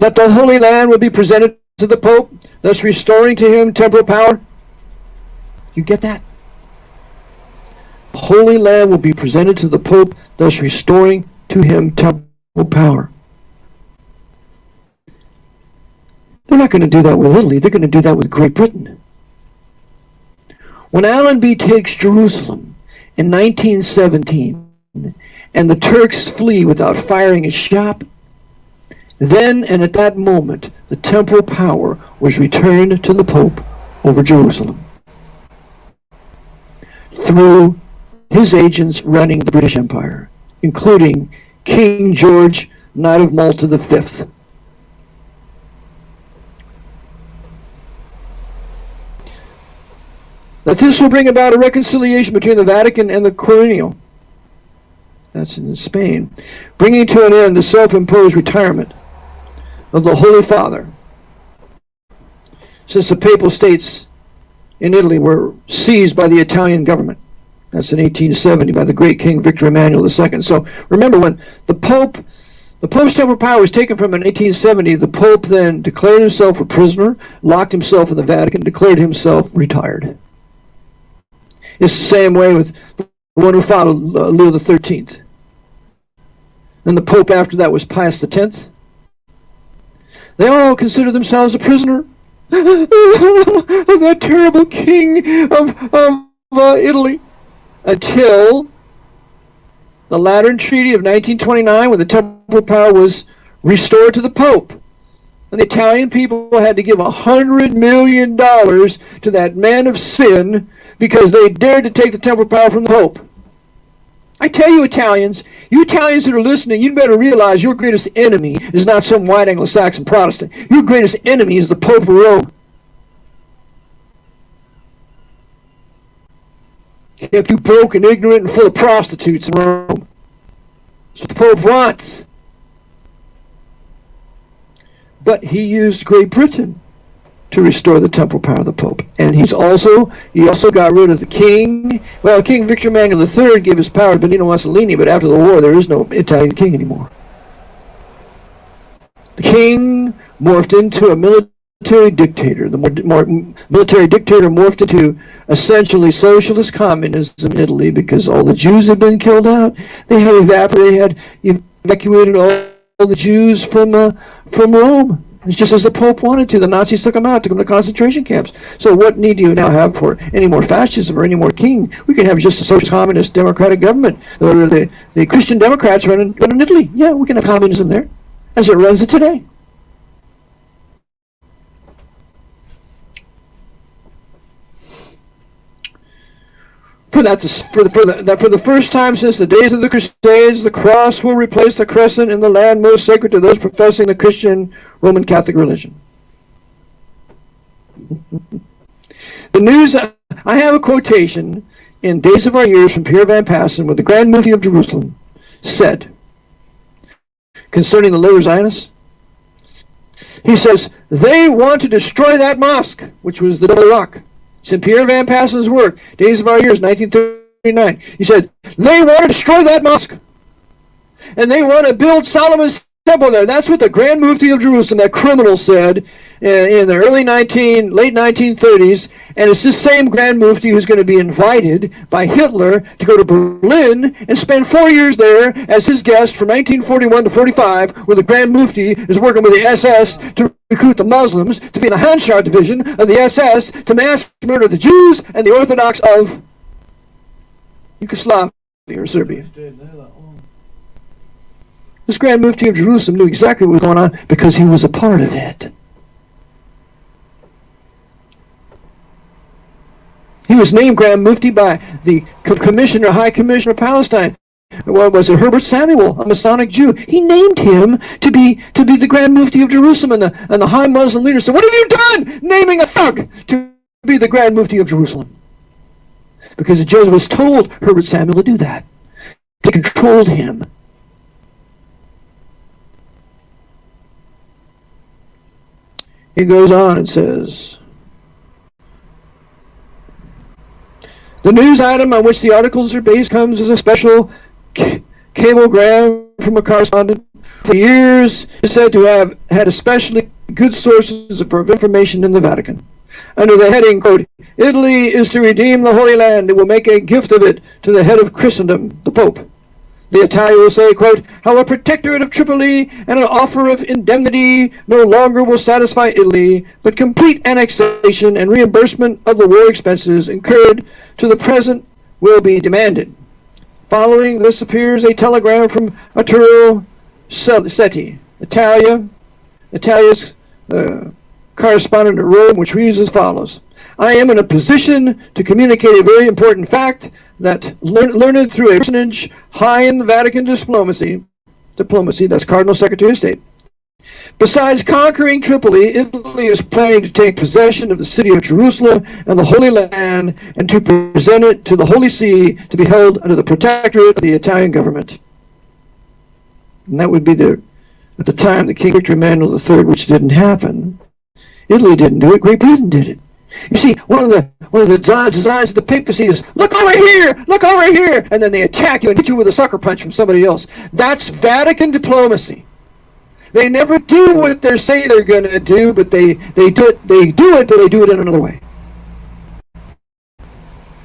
That the Holy Land will be presented to the Pope, thus restoring to him temporal power. You get that? The Holy Land will be presented to the Pope, thus restoring to him temporal power. They're not going to do that with Italy. They're going to do that with Great Britain. When Allenby takes Jerusalem in 1917 and the Turks flee without firing a shot, then and at that moment the temporal power was returned to the Pope over Jerusalem through his agents running the British Empire, including King George, Knight of Malta V. That this will bring about a reconciliation between the Vatican and the Quirinal, that's in Spain, bringing to an end the self-imposed retirement of the Holy Father, since the papal states in Italy were seized by the Italian government. That's in 1870 by the great King Victor Emmanuel II. So remember, when the Pope's temporal power was taken from him in 1870, the Pope then declared himself a prisoner, locked himself in the Vatican, declared himself retired. It's the same way with the one who followed Leo XIII. And the Pope after that was Pius X. They all consider themselves a prisoner of that terrible king of Italy, until the Lateran Treaty of 1929, when the temporal power was restored to the Pope. And the Italian people had to give $100 million to that man of sin because they dared to take the temporal power from the Pope. I tell you Italians that are listening, you better realize your greatest enemy is not some white Anglo-Saxon Protestant. Your greatest enemy is the Pope of Rome. Kept you broke and ignorant and full of prostitutes in Rome. That's what the Pope wants. But he used Great Britain to restore the temporal power of the Pope. And he also got rid of the king. Well, King Victor Emmanuel III gave his power to Benito Mussolini, but after the war there is no Italian king anymore. The king morphed into a military dictator. The military dictator morphed into essentially socialist communism in Italy because all the Jews had been killed out. They had evacuated all the Jews from Rome. It's just as the Pope wanted to. The Nazis took them to concentration camps. So what need do you now have for any more fascism or any more king? We can have just a socialist, communist, democratic government. Or the Christian Democrats run in Italy. Yeah, we can have communism there, as it runs it today. For the first time since the days of the Crusades, the cross will replace the crescent in the land most sacred to those professing the Christian Roman Catholic religion. The news, I have a quotation in Days of Our Years from Pierre Van Passen, where the Grand Mufti of Jerusalem said, concerning the later Zionists, he says, they want to destroy that mosque, which was the Double Rock. It's in Pierre Van Passen's work, Days of Our Years, 1939. He said, they want to destroy that mosque. And they want to build Solomon's temple there. That's what the Grand Mufti of Jerusalem, that criminal, said in the late 1930s. And it's this same Grand Mufti who's going to be invited by Hitler to go to Berlin and spend 4 years there as his guest from 1941 to 45, where the Grand Mufti is working with the SS to recruit the Muslims to be in the Handschar division of the SS to mass murder the Jews and the Orthodox of Yugoslavia or Serbia. This Grand Mufti of Jerusalem knew exactly what was going on because he was a part of it. He was named Grand Mufti by the High Commissioner of Palestine. What was it? Herbert Samuel, a Masonic Jew. He named him to be the Grand Mufti of Jerusalem, and the high Muslim leaders said, "What have you done, naming a thug to be the Grand Mufti of Jerusalem?" Because the Jesuits told Herbert Samuel to do that. They controlled him. He goes on and says, the news item on which the articles are based comes as a special cablegram from a correspondent. For years, is said to have had especially good sources of information in the Vatican. Under the heading, quote, Italy is to redeem the Holy Land. It will make a gift of it to the head of Christendom, the Pope. The Italian will say, quote, how a protectorate of Tripoli and an offer of indemnity no longer will satisfy Italy, but complete annexation and reimbursement of the war expenses incurred to the present will be demanded. Following this appears a telegram from Arturo Setti, Italia's correspondent at Rome, which reads as follows. I am in a position to communicate a very important fact that learned through a personage high in the Vatican diplomacy, that's Cardinal Secretary of State. Besides conquering Tripoli, Italy is planning to take possession of the city of Jerusalem and the Holy Land and to present it to the Holy See to be held under the protectorate of the Italian government. And that would be at the time, the King Victor Emmanuel III, which didn't happen. Italy didn't do it, Great Britain did it. You see, one of the designs of the papacy is, look over here, and then they attack you and hit you with a sucker punch from somebody else. That's Vatican diplomacy. They never do what they say they're going to do, but they do it, but they do it in another way.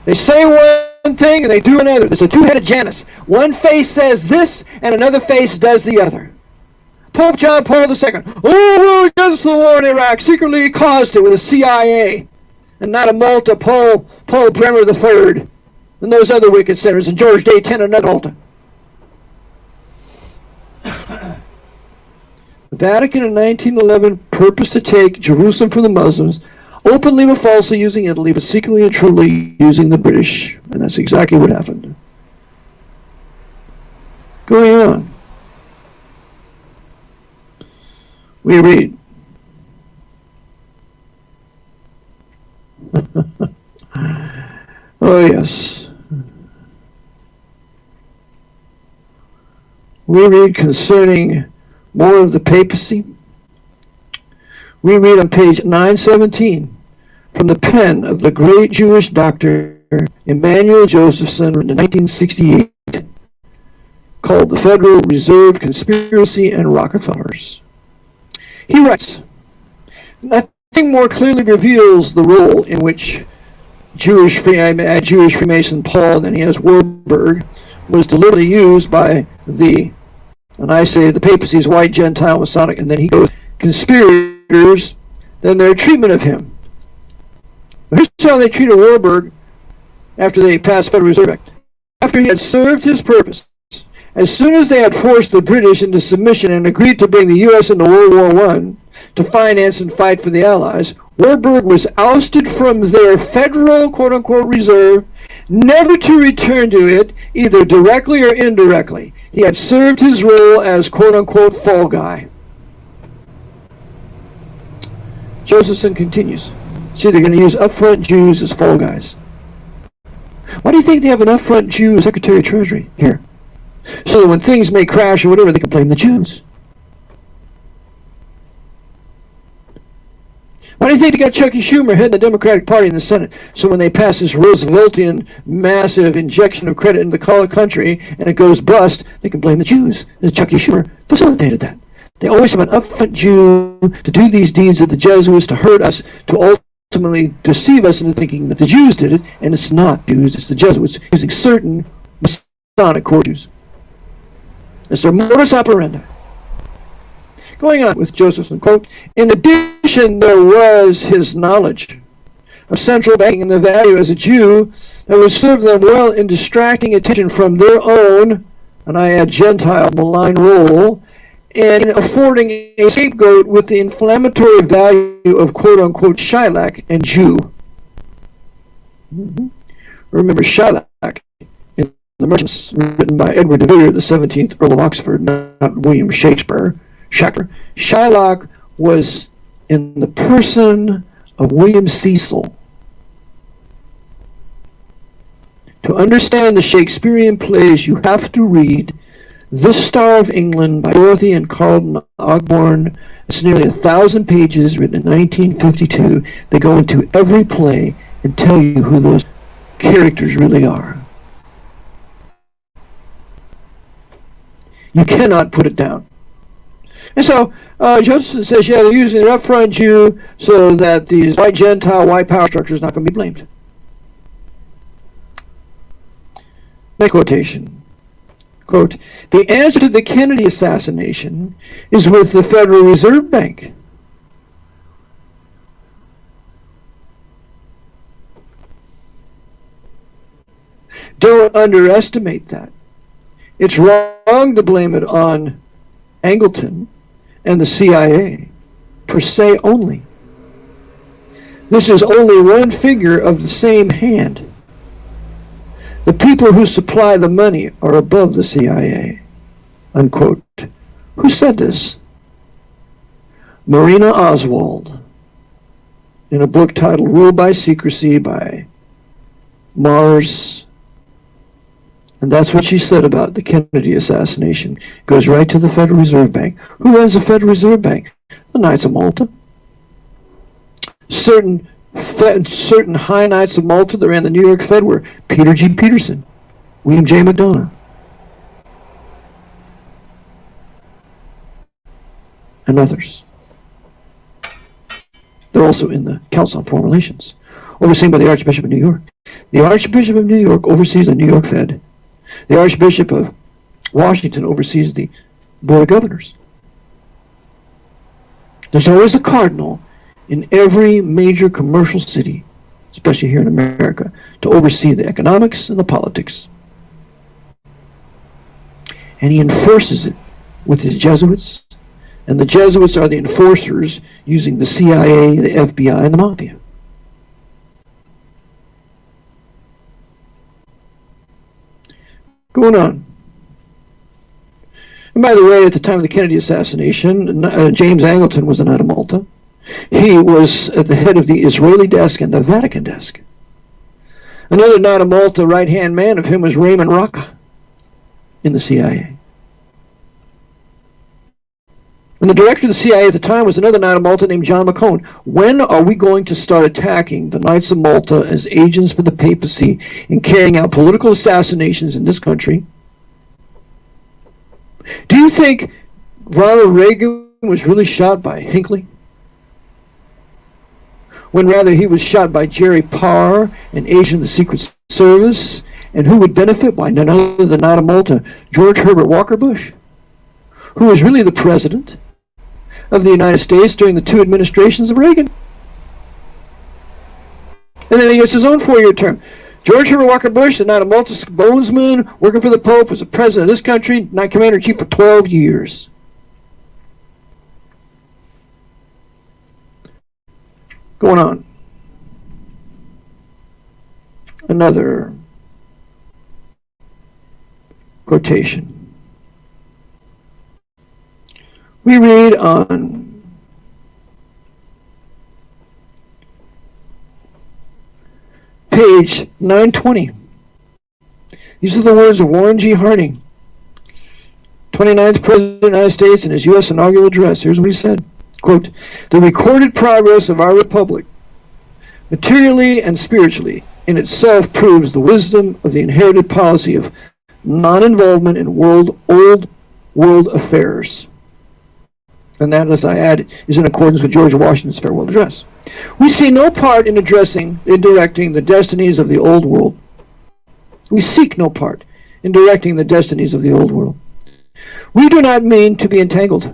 They say one thing and they do another. There's a two-headed Janus. One face says this and another face does the other. Pope John Paul II, we're against the war in Iraq, secretly caused it with the CIA. And not a Malta, Paul Bremer III, and those other wicked sinners, and George Day 10 and another Malta. The Vatican in 1911 purposed to take Jerusalem from the Muslims, openly but falsely using Italy, but secretly and truly using the British. And that's exactly what happened. Going on. We read. Oh, yes. We read concerning more of the papacy. We read on page 917 from the pen of the great Jewish doctor Emanuel Josephson in 1968, called The Federal Reserve Conspiracy and Rockefellers. He writes, nothing more clearly reveals the role in which Jewish Freemason Paul, and then he has Warburg, was deliberately used by the and I say the papacy is white, Gentile, Masonic, and then he goes, conspirators, then their treatment of him. Here's how they treated Warburg after they passed Federal Reserve Act. After he had served his purpose, as soon as they had forced the British into submission and agreed to bring the U.S. into World War I to finance and fight for the Allies, Warburg was ousted from their federal quote-unquote reserve, never to return to it, either directly or indirectly. He had served his role as quote-unquote fall guy. Josephson continues. See, they're going to use upfront Jews as fall guys. Why do you think they have an upfront Jew as Secretary of Treasury here? So that when things may crash or whatever, they can blame the Jews. Why do you think they got Chucky Schumer heading the Democratic Party in the Senate? So when they pass this Rooseveltian massive injection of credit into the country and it goes bust, they can blame the Jews. Chucky Schumer facilitated that. They always have an upfront Jew to do these deeds of the Jesuits, to hurt us, to ultimately deceive us into thinking that the Jews did it, and it's not Jews, it's the Jesuits using certain Masonic core Jews. It's their modus operandi. Going on with Josephson, quote, in addition, there was his knowledge of central banking and the value as a Jew that would serve them well in distracting attention from their own, and I add Gentile, malign role, and in affording a scapegoat with the inflammatory value of quote-unquote Shylock and Jew. Remember Shylock in The Merchants, written by Edward de Vere, the 17th Earl of Oxford, not William Shakespeare. Shylock was in the person of William Cecil. To understand the Shakespearean plays, you have to read The Star of England by Dorothy and Carlton Ogborn. It's nearly 1,000 pages, written in 1952. They go into every play and tell you who those characters really are. You cannot put it down. And so, Joseph says, yeah, they're using an upfront Jew so that these white Gentile, white power structure is not going to be blamed. Next quotation. Quote, the answer to the Kennedy assassination is with the Federal Reserve Bank. Don't underestimate that. It's wrong to blame it on Angleton and the CIA, per se only. This is only one figure of the same hand. The people who supply the money are above the CIA, unquote. Who said this? Marina Oswald, in a book titled Rule by Secrecy by Mars. And that's what she said about the Kennedy assassination. Goes right to the Federal Reserve Bank. Who runs the Federal Reserve Bank? The Knights of Malta. Certain high Knights of Malta that ran the New York Fed were Peter G. Peterson, William J. McDonough, and others. They're also in the Council on Foreign Relations, overseen by the Archbishop of New York. The Archbishop of New York oversees the New York Fed. The Archbishop of Washington oversees the Board of Governors. There's always a cardinal in every major commercial city, especially here in America, to oversee the economics and the politics. And he enforces it with his Jesuits, and the Jesuits are the enforcers using the CIA, the FBI, and the Mafia. Going on. And by the way, at the time of the Kennedy assassination, James Angleton was the Knight of Malta. He was at the head of the Israeli desk and the Vatican desk. Another Knight of Malta right-hand man of him was Raymond Rocca in the CIA. And the director of the CIA at the time was another Knight of Malta named John McCone. When are we going to start attacking the Knights of Malta as agents for the papacy in carrying out political assassinations in this country? Do you think Ronald Reagan was really shot by Hinckley? When rather he was shot by Jerry Parr, an agent of the Secret Service, and who would benefit by none other than Knight of Malta, George Herbert Walker Bush, who was really the president of the United States during the two administrations of Reagan. And then he gets his own 4-year term. George Herbert Walker Bush is not a multi-bonesman working for the Pope, was the president of this country, not commander-in-chief for 12 years. Going on. Another quotation. We read on page 920. These are the words of Warren G. Harding, 29th President of the United States, in his U.S. inaugural address. Here's what he said. Quote, "The recorded progress of our republic, materially and spiritually, in itself proves the wisdom of the inherited policy of non-involvement in old world affairs." And that, as I add, is in accordance with George Washington's farewell address. We see no part in directing the destinies of the old world. We seek no part in directing the destinies of the old world. We do not mean to be entangled.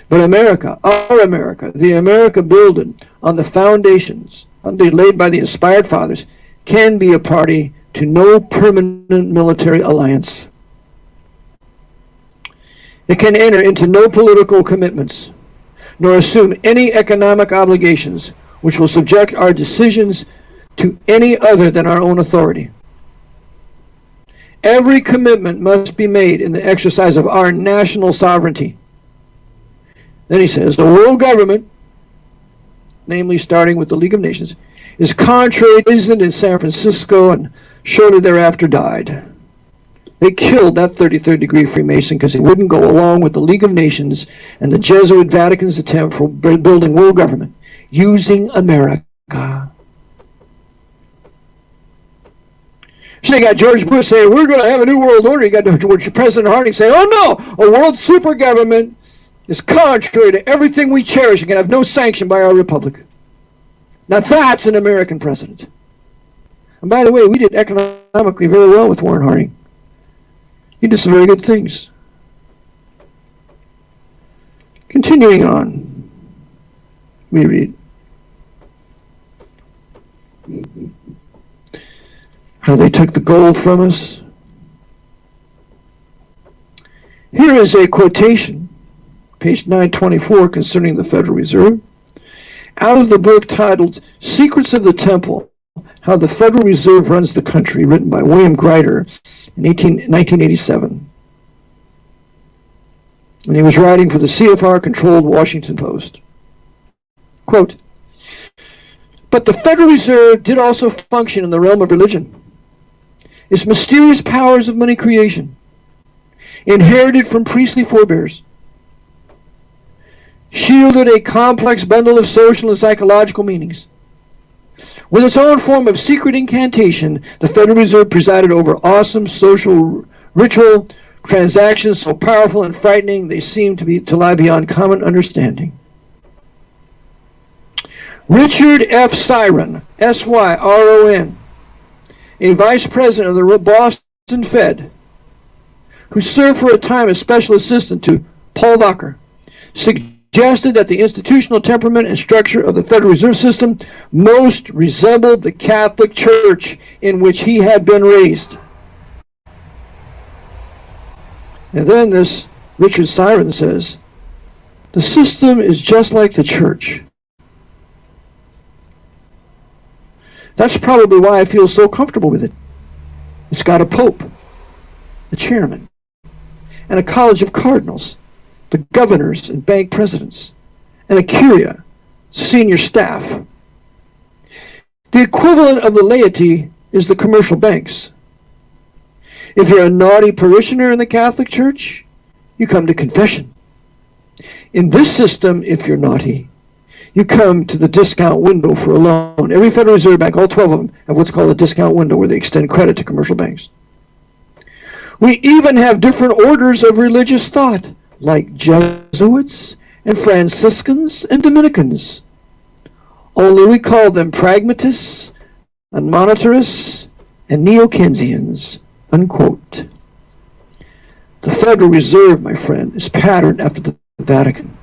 But America, our America, the America builded on the foundations laid by the inspired fathers, can be a party to no permanent military alliance. It can enter into no political commitments, nor assume any economic obligations which will subject our decisions to any other than our own authority. Every commitment must be made in the exercise of our national sovereignty. Then he says, the world government, namely starting with the League of Nations, is contrary to reason in San Francisco and shortly thereafter died. They killed that 33rd degree Freemason because he wouldn't go along with the League of Nations and the Jesuit Vatican's attempt for building world government using America. So you got George Bush saying, we're going to have a new world order. You got President Harding saying, oh no, a world super government is contrary to everything we cherish and can have no sanction by our republic. Now that's an American president. And by the way, we did economically very well with Warren Harding. He did some very good things. Continuing on, we read how they took the gold from us. Here is a quotation, page 924, concerning the Federal Reserve, out of the book titled Secrets of the Temple, How the Federal Reserve Runs the Country, written by William Grider in 1987. And he was writing for the CFR-controlled Washington Post. Quote, "But the Federal Reserve did also function in the realm of religion. Its mysterious powers of money creation, inherited from priestly forebears, shielded a complex bundle of social and psychological meanings. With its own form of secret incantation, the Federal Reserve presided over awesome social ritual transactions so powerful and frightening they seemed to lie beyond common understanding. Richard F. Syron, S-Y-R-O-N, a vice president of the Boston Fed, who served for a time as special assistant to Paul Volcker, suggested that the institutional temperament and structure of the Federal Reserve System most resembled the Catholic Church in which he had been raised. And then this Richard Syron says, the system is just like the church. That's probably why I feel so comfortable with it. It's got a pope, the chairman, and a college of cardinals, the governors and bank presidents, and a curia, senior staff. The equivalent of the laity is the commercial banks. If you're a naughty parishioner in the Catholic Church, you come to confession. In this system, if you're naughty, you come to the discount window for a loan. Every Federal Reserve Bank, all 12 of them, have what's called a discount window where they extend credit to commercial banks. We even have different orders of religious thought, like Jesuits and Franciscans and Dominicans. Only we call them pragmatists and monetarists and neo-Keynesians, unquote. The Federal Reserve, my friend, is patterned after the Vatican.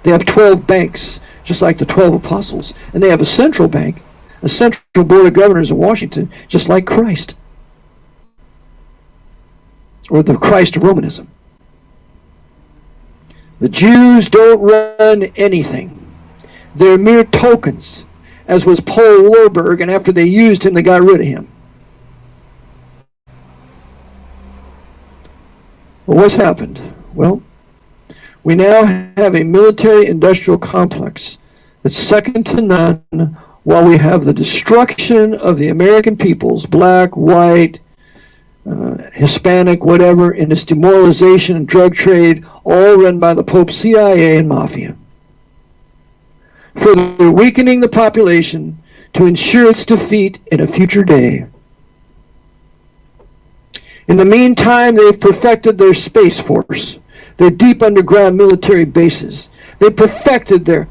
They have 12 banks, just like the 12 apostles, and they have a central bank, a central board of governors in Washington, just like Christ, or the Christ of Romanism. The Jews don't run anything. They're mere tokens, as was Paul Warburg, and after they used him, they got rid of him. Well, what's happened? Well, we now have a military-industrial complex that's second to none, while we have the destruction of the American peoples, black, white, Hispanic, whatever, in its demoralization and drug trade, all run by the Pope's CIA and Mafia. Further weakening the population to ensure its defeat in a future day. In the meantime, they've perfected their Space Force, their deep underground military bases. They perfected their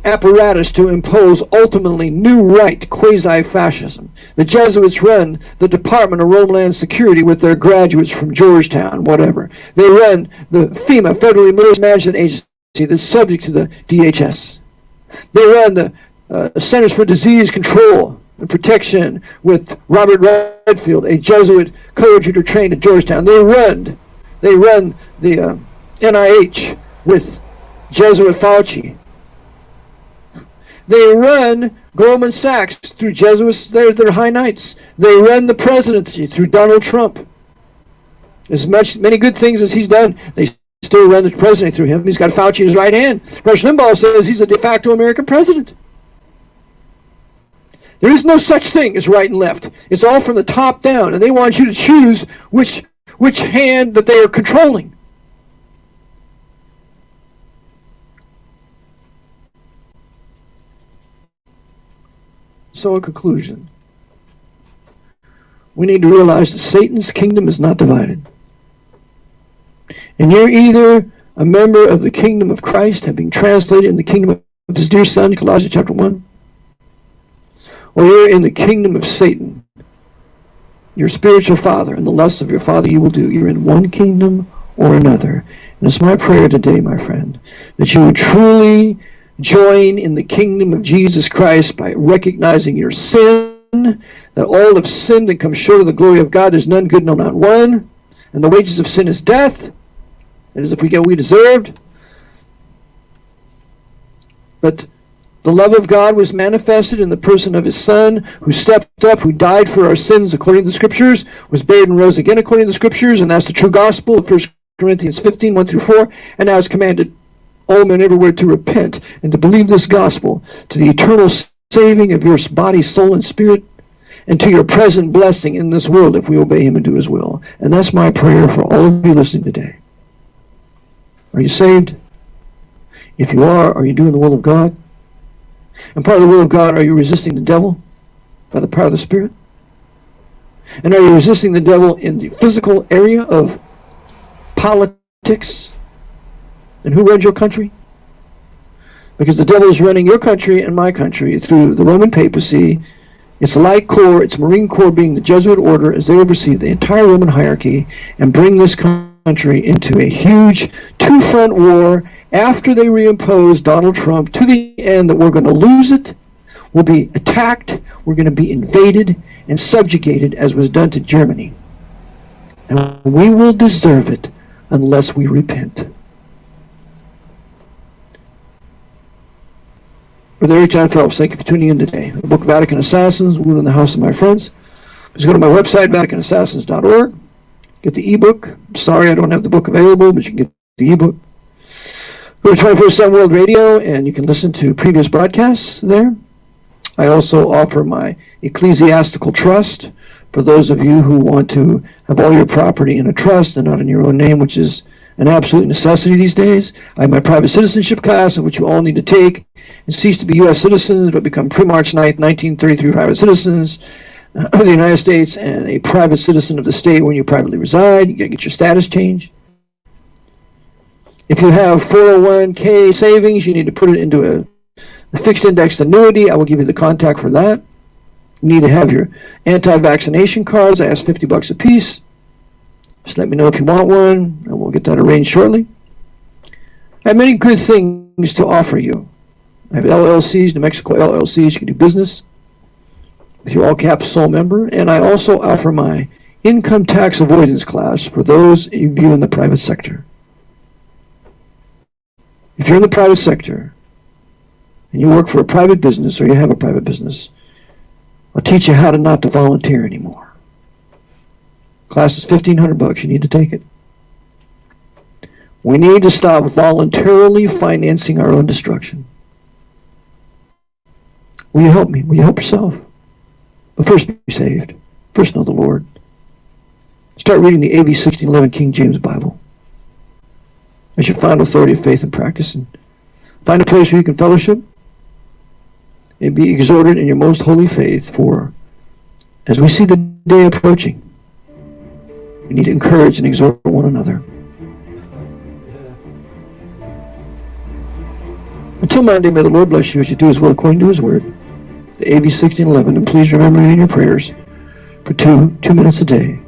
apparatus to impose ultimately new right quasi-fascism. The Jesuits run the Department of Homeland Security with their graduates from Georgetown, whatever. They run the FEMA, Federally Military Management Agency, that's subject to the DHS. They run the Centers for Disease Control and Protection with Robert Redfield, a Jesuit coadjutor trained at Georgetown. They run the NIH with Jesuit Fauci. They run Goldman Sachs through Jesuits. They're high knights. They run the presidency through Donald Trump. As many good things as he's done, they still run the presidency through him. He's got Fauci in his right hand. Rush Limbaugh says he's a de facto American president. There is no such thing as right and left. It's all from the top down, and they want you to choose which hand that they are controlling. So, in conclusion, we need to realize that Satan's kingdom is not divided. And you're either a member of the kingdom of Christ, having translated in the kingdom of his dear Son, Colossians chapter 1, or you're in the kingdom of Satan, your spiritual father, and the lusts of your father you will do. You're in one kingdom or another. And it's my prayer today, my friend, that you would truly join in the kingdom of Jesus Christ by recognizing your sin, that all have sinned and come short of the glory of God. There's none good, no, not one. And the wages of sin is death. That is, if we get what we deserved. But the love of God was manifested in the person of his Son, who stepped up, who died for our sins according to the Scriptures, was buried and rose again according to the Scriptures, and that's the true gospel of 1 Corinthians 15, 1 through 4, and now is commanded all men everywhere to repent and to believe this gospel, to the eternal saving of your body, soul, and spirit, and to your present blessing in this world if we obey him and do his will. And that's my prayer for all of you listening today. Are you saved? If you are you doing the will of God? And part of the will of God, are you resisting the devil by the power of the Spirit? And are you resisting the devil in the physical area of politics? And who runs your country? Because the devil is running your country and my country through the Roman papacy. It's Light Corps, it's Marine Corps being the Jesuit order as they oversee the entire Roman hierarchy and bring this country into a huge two-front war after they reimpose Donald Trump to the end that we're going to lose it, we'll be attacked, we're going to be invaded and subjugated as was done to Germany. And we will deserve it unless we repent. Brother Eric John Phelps, thank you for tuning in today. The book Vatican Assassins, Wound in the House of My Friends. Just go to my website, VaticanAssassins.org. Get the ebook. Sorry I don't have the book available, but you can get the ebook. Go to 24/7 World Radio, and you can listen to previous broadcasts there. I also offer my ecclesiastical trust for those of you who want to have all your property in a trust and not in your own name, which is an absolute necessity these days. I have my private citizenship class, in which you all need to take and cease to be U.S. citizens, but become pre-March 9th, 1933 private citizens of the United States and a private citizen of the state where you privately reside. You got to get your status changed. If you have 401k savings, you need to put it into a fixed indexed annuity. I will give you the contact for that. You need to have your anti-vaccination cards. I ask $50 a piece. Just let me know if you want one, and we'll get that arranged shortly. I have many good things to offer you. I have LLCs, New Mexico LLCs. You can do business with your all-caps sole member, and I also offer my income tax avoidance class for those of you in the private sector. If you're in the private sector and you work for a private business or you have a private business, I'll teach you how to not to volunteer anymore. Class is $1,500. You need to take it. We need to stop voluntarily financing our own destruction. Will you help me? Will you help yourself? But first be saved. First know the Lord. Start reading the AV 1611 King James Bible as your final authority of faith and practice, and find a place where you can fellowship and be exhorted in your most holy faith, for as we see the day approaching, we need to encourage and exhort one another. Until Monday, may the Lord bless you as you do His will according to His word. The AV 1611, and please remember in your prayers for two minutes a day,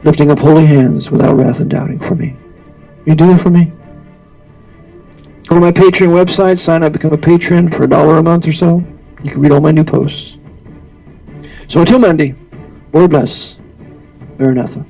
lifting up holy hands without wrath and doubting for me. You do that for me? Go to my Patreon website, sign up, become a patron for $1 a month or so. You can read all my new posts. So until Monday, Lord bless. Maranatha.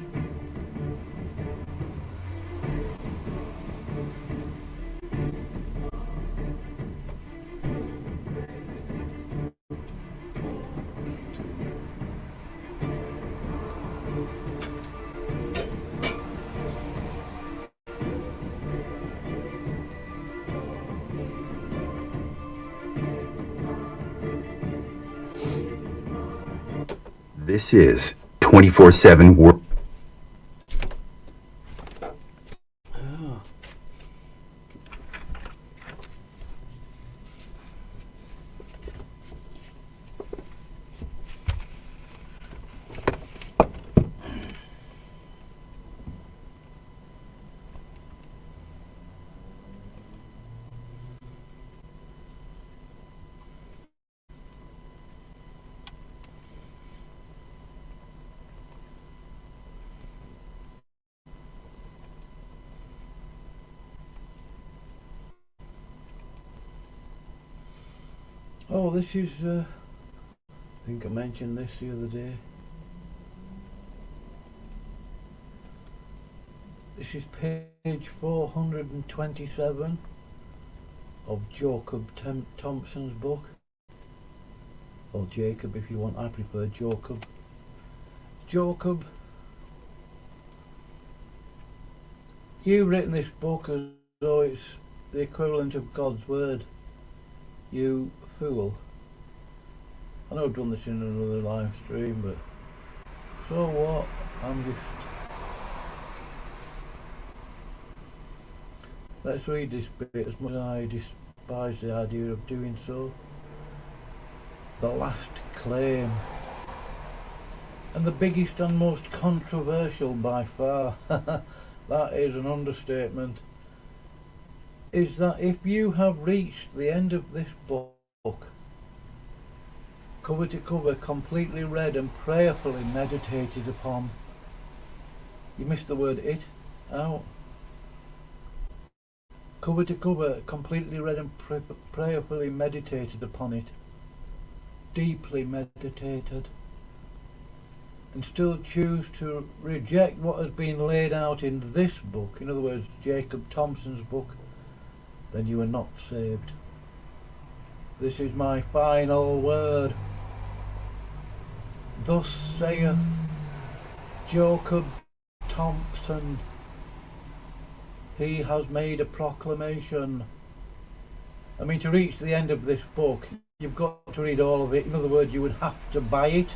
This is 24/7 World. Oh, this is, I think I mentioned this the other day. This is page 427 of Jacob Thompson's book. Or Jacob if you want, I prefer Jacob. Jacob, you've written this book as though it's the equivalent of God's word. You fool. I know I've done this in another live stream, but so what? Let's read this bit, as much as I despise the idea of doing so. The last claim, and the biggest and most controversial by far, that is an understatement, is that if you have reached the end of this book, cover to cover, completely read and prayerfully meditated upon, you missed the word it out, cover to cover, completely read and prayerfully meditated upon it, deeply meditated, and still choose to reject what has been laid out in this book, in other words Jacob Thompson's book, then you are not saved. This is my final word. Thus saith Jacob Thompson. He has made a proclamation. I mean, to reach the end of this book, you've got to read all of it. In other words, you would have to buy it.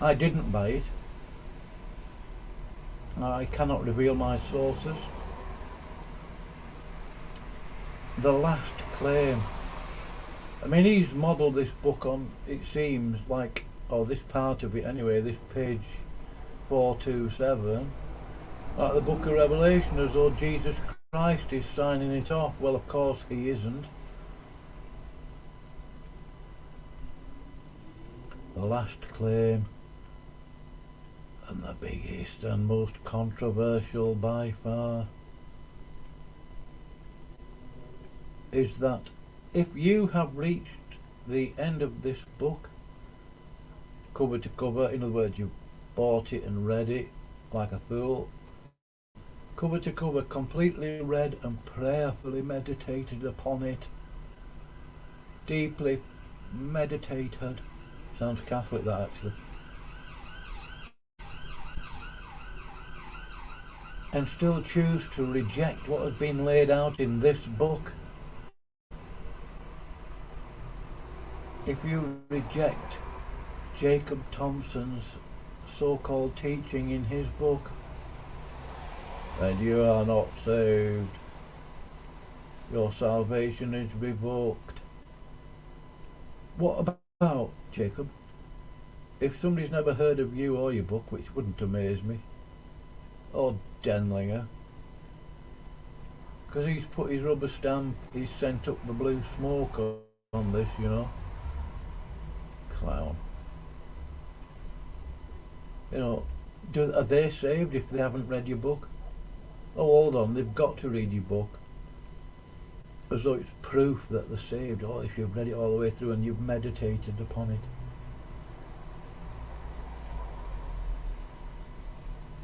I didn't buy it. I cannot reveal my sources. The last claim. I mean, he's modelled this book on, it seems like, or this part of it anyway, this page 427, like the book of Revelation, as though Jesus Christ is signing it off. Well, of course he isn't. The last claim. And the biggest and most controversial by far is that if you have reached the end of this book cover to cover, in other words you bought it and read it like a fool, cover to cover, completely read and prayerfully meditated upon it, deeply meditated, sounds Catholic that actually, and still choose to reject what has been laid out in this book, if you reject Jacob Thompson's so-called teaching in his book, then you are not saved. Your salvation is revoked. What about, Jacob? If somebody's never heard of you or your book, which wouldn't amaze me, or Denlinger, because he's put his rubber stamp, he's sent up the blue smoke on this, you know. Clown. You know, are they saved if they haven't read your book? Oh, hold on, they've got to read your book, as though it's proof that they're saved. Oh, if you've read it all the way through and you've meditated upon it.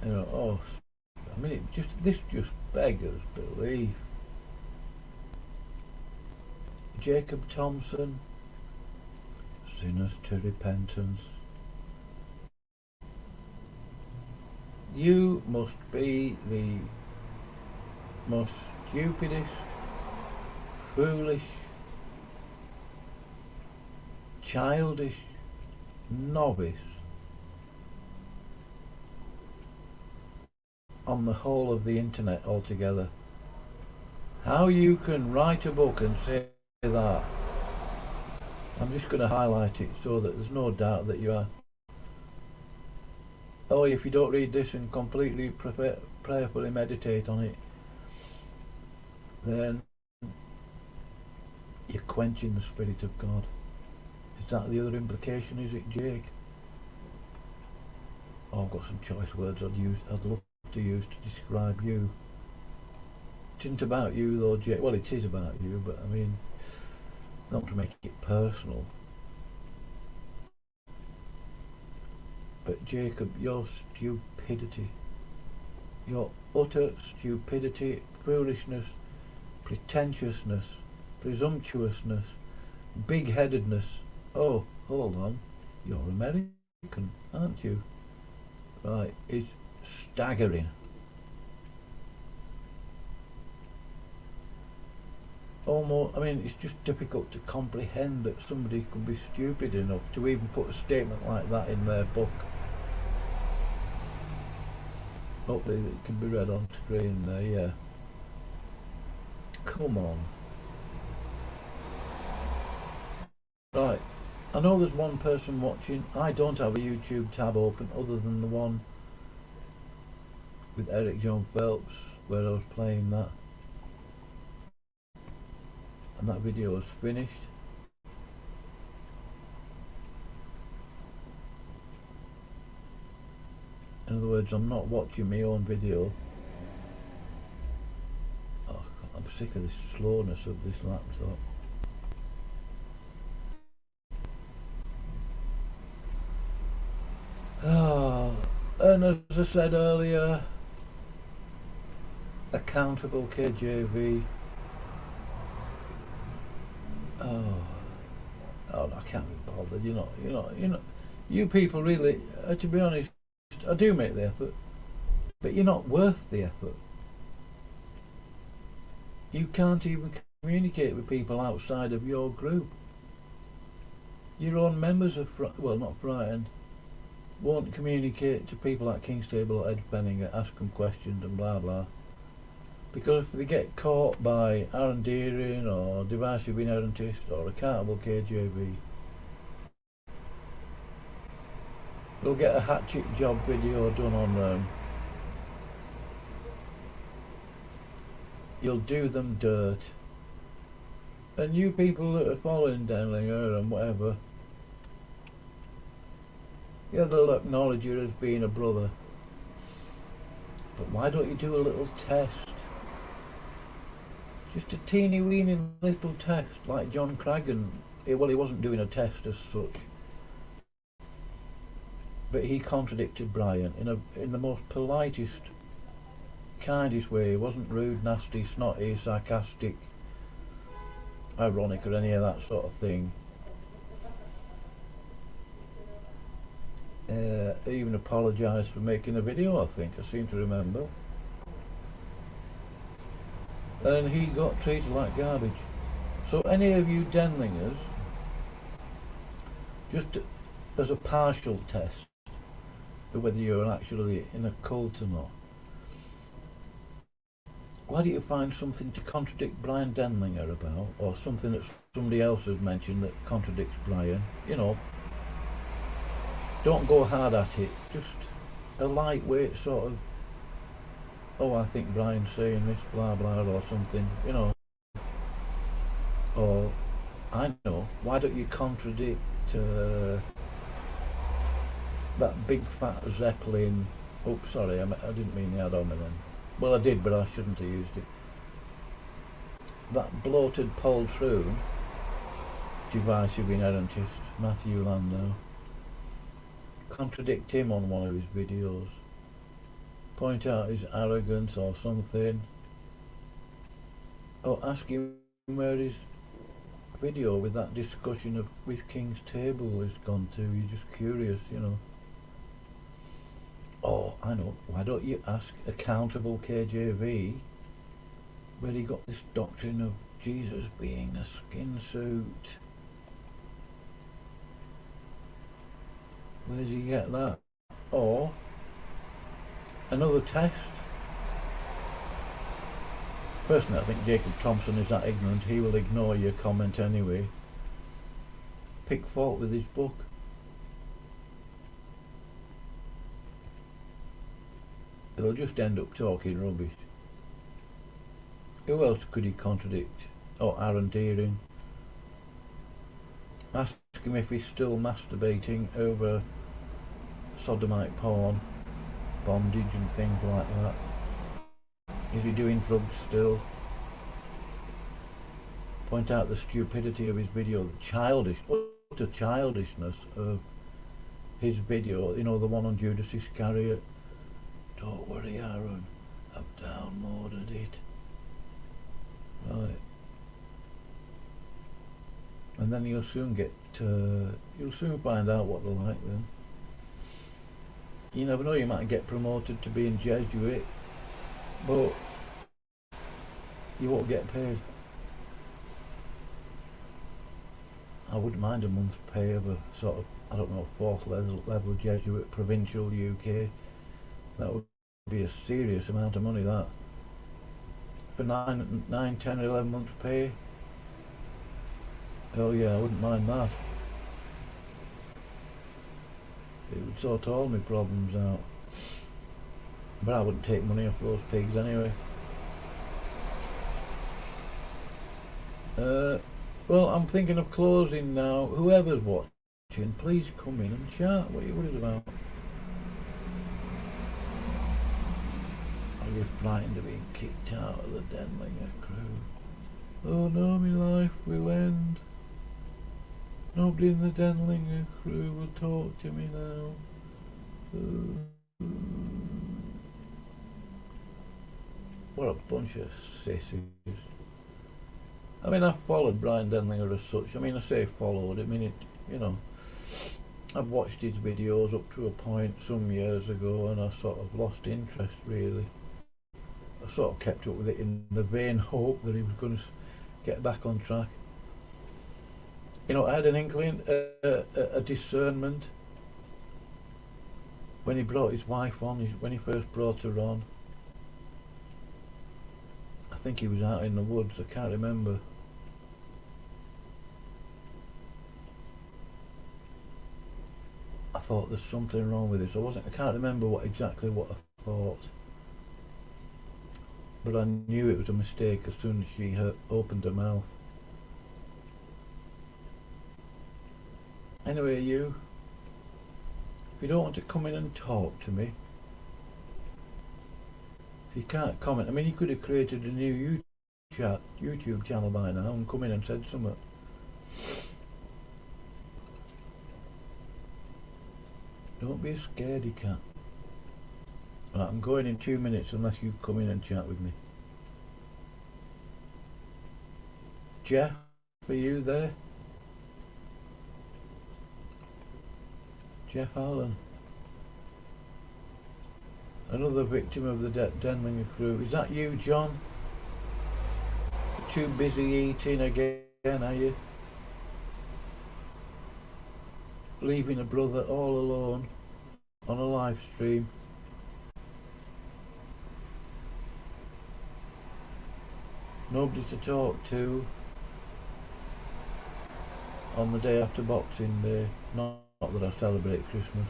You know, oh, I mean, this just beggars belief. Jacob Thompson, sinners to repentance. You must be the most stupidest, foolish, childish novice on the whole of the internet altogether. How you can write a book and say that. I'm just going to highlight it so that there's no doubt that you are. Oh, if you don't read this and completely prayerfully meditate on it, then you're quenching the Spirit of God. Is that the other implication, is it, Jake? Oh, I've got some choice words I'd love to use to describe you. It isn't about you though, Jake. Well, it is about you, but I mean, not to make it personal. But Jacob, your stupidity, your utter stupidity, foolishness, pretentiousness, presumptuousness, big-headedness. Oh, hold on, you're American, aren't you? Right, it's staggering. Almost, I mean, it's just difficult to comprehend that somebody could be stupid enough to even put a statement like that in their book. Hopefully it can be read on screen there, yeah. Come on. Right, I know there's one person watching. I don't have a YouTube tab open other than the one with Eric John Phelps where I was playing that. And that video is finished. In other words, I'm not watching my own video. Oh, I'm sick of this slowness of this laptop. And as I said earlier, accountable KJV. Oh, I can't be bothered. You people really, to be honest, I do make the effort, but you're not worth the effort. You can't even communicate with people outside of your group. Your own members are, well, not frightened, won't communicate to people like Kingstable or Ed Penninger, ask them questions and blah blah. Because if they get caught by Aaron Deering or Divisive Inerrantist or Accountable KJV, they'll get a hatchet job video done on them. You'll do them dirt. And you people that are following Denlinger and whatever, Yeah, they'll acknowledge you as being a brother. But why don't you do a little test? Just a teeny weeny little test, like John Craggan. Well, he wasn't doing a test as such, but he contradicted Brian in the most politest, kindest way. He wasn't rude, nasty, snotty, sarcastic, ironic, or any of that sort of thing. He even apologised for making a video, I think, I seem to remember. And he got treated like garbage. So any of you Denlingers, just as a partial test of whether you're actually in a cult or not, why don't you find something to contradict Brian Denlinger about, or something that somebody else has mentioned that contradicts Brian? You know, don't go hard at it, just a lightweight sort of, oh, I think Brian's saying this, blah blah, or something, you know. Or, I know, why don't you contradict that big fat Zeppelin, oh sorry, I didn't mean the ad hominem. Well, I did, but I shouldn't have used it. That bloated poltroon, divisive inerrantist, Matthew Landau. Contradict him on one of his videos. Point out his arrogance or something. Or ask him where his video with that discussion of with King's Table has gone to. You're just curious, you know. Oh, I know, why don't you ask accountable KJV where he got this doctrine of Jesus being a skin suit? Where did he get that? Or another test. Personally, I think Jacob Thompson is that ignorant, he will ignore your comment anyway. Pick fault with his book. They'll just end up talking rubbish. Who else could he contradict? Oh, Aaron Deering. Ask him if he's still masturbating over sodomite porn, bondage and things like that. Is he doing drugs still? Point out the stupidity of his video, the utter childishness of his video, you know, the one on Judas Iscariot. Don't worry, Aaron, I've downloaded it. Right. And then you'll soon find out what they're like then. You never know, you might get promoted to being Jesuit, but you won't get paid. I wouldn't mind a month's pay of a sort of, I don't know, fourth level Jesuit, provincial UK. That would be a serious amount of money, that. For 9, 10, 11 months pay. Oh yeah, I wouldn't mind that. It would sort all my problems out. But I wouldn't take money off those pigs anyway. Well, I'm thinking of closing now. Whoever's watching, please come in and chat. What are you worried about? Are you frightened of being kicked out of the Denlinger crew? Oh no, my life will end. Nobody in the Denlinger crew will talk to me now. What a bunch of sissies. I mean, I've followed Brian Denlinger as such. I mean, I say followed, I mean it, you know. I've watched his videos up to a point some years ago and I sort of lost interest really. I sort of kept up with it in the vain hope that he was going to get back on track. You know, I had an inkling, a discernment when he brought his wife on, when he first brought her on. I think he was out in the woods, I can't remember. I thought there's something wrong with this. I can't remember exactly what I thought. But I knew it was a mistake as soon as she opened her mouth. Anyway, If you don't want to come in and talk to me, if you can't comment, I mean, you could have created a new YouTube channel by now and come in and said something. Don't be a scaredy cat. Right, I'm going in 2 minutes unless you come in and chat with me. Jeff, are you there? Jeff Allen. Another victim of the Denlinger crew. Is that you, John? Too busy eating again, are you? Leaving a brother all alone on a live stream. Nobody to talk to on the day after Boxing Day. Not that I celebrate Christmas.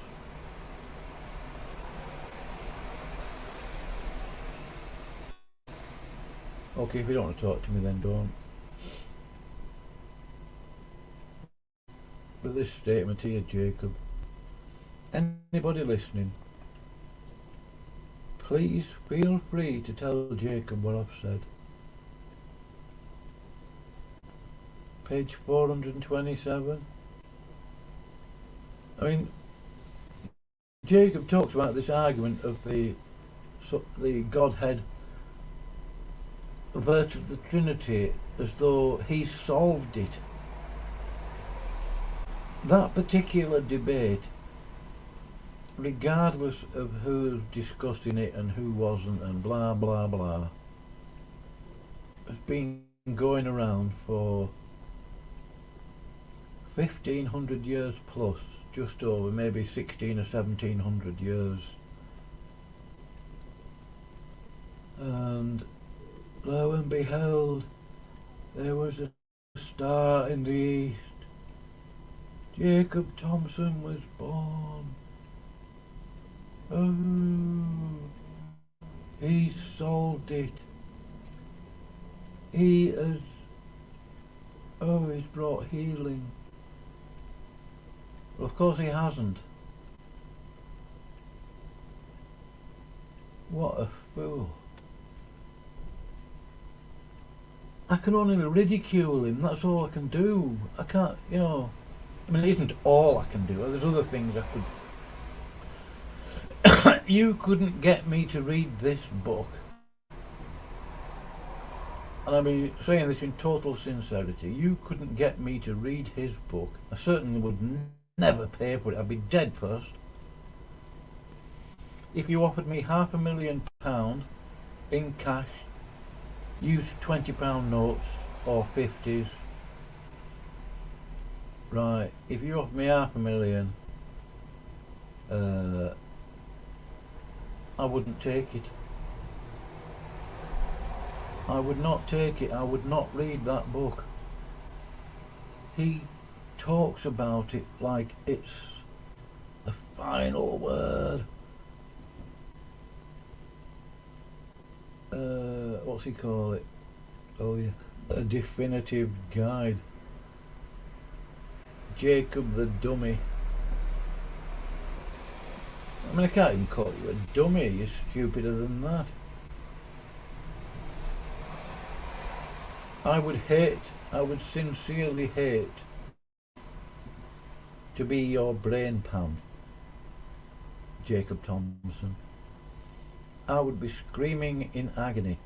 Okay, if you don't want to talk to me, then don't. But this statement here, Jacob, anybody listening, please feel free to tell Jacob what I've said. Page 427. I mean, Jacob talks about this argument of the Godhead virtue of the Trinity as though he solved it. That particular debate, regardless of who's discussing it and who wasn't and blah blah blah, has been going around for 1500 years plus, just over, maybe 16 or 1700 years. And lo and behold, there was a star in the east. Jacob Thompson was born. Oh, he solved it. He has, he's brought healing. Well, of course he hasn't. What a fool. I can only ridicule him, that's all I can do. I can't, you know, I mean, it isn't all I can do. There's other things I could... You couldn't get me to read this book. And I mean, saying this in total sincerity, you couldn't get me to read his book. I certainly would never pay for it. I'd be dead first. If you offered me £500,000 in cash, use £20 notes or 50s. Right, if you offered me £500,000, I wouldn't take it. I would not take it. I would not read that book. He talks about it like it's the final word. What's he call it? Oh yeah, a definitive guide. Jacob the dummy. I mean, I can't even call you a dummy. You're stupider than that. I would sincerely hate to be your brain pan, Jacob Thompson. I would be screaming in agony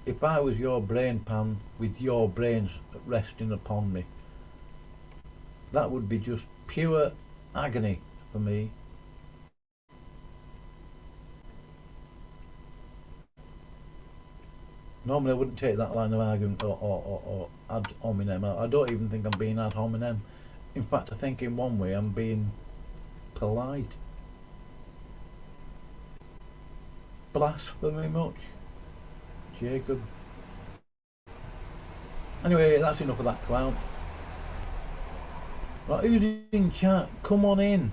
if I was your brain pan with your brains resting upon me. That would be just pure agony for me. Normally I wouldn't take that line of argument or ad hominem. I don't even think I'm being ad hominem. In fact, I think in one way I'm being polite. Blasphemy much, Jacob? Anyway, that's enough of that clown. Right, who's in chat? Come on in.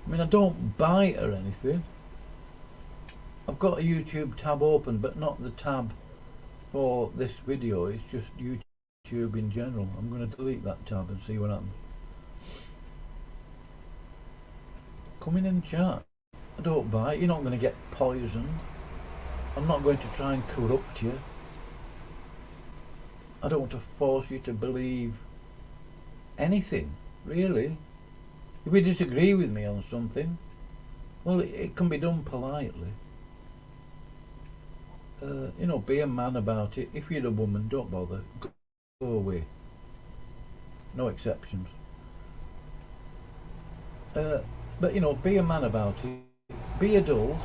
I mean, I don't bite or anything. I've got a YouTube tab open, but not the tab for this video. It's just YouTube in general. I'm going to delete that tab and see what happens. come in and chat. I don't bite. You're not going to get poisoned. I'm not going to try and corrupt you. I don't want to force you to believe anything, really. If you disagree with me on something, well, it can be done politely. You know, be a man about it. If you're a woman, don't bother. Go away. No exceptions. But, you know, be a man about it. Be adult.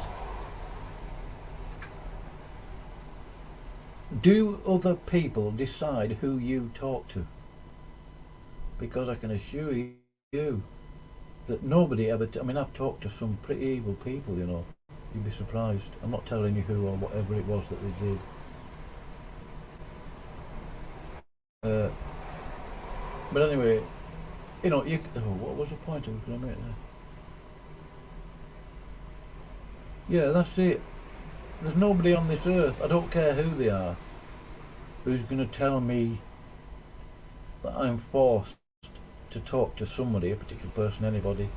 Do other people decide who you talk to? Because I can assure you that nobody ever... I mean, I've talked to some pretty evil people, you know. You'd be surprised. I'm not telling you who or whatever it was that they did. But anyway, you know, what was the point I was going to make there? Yeah, that's it. There's nobody on this earth, I don't care who they are, who's going to tell me that I'm forced to talk to somebody, a particular person, anybody.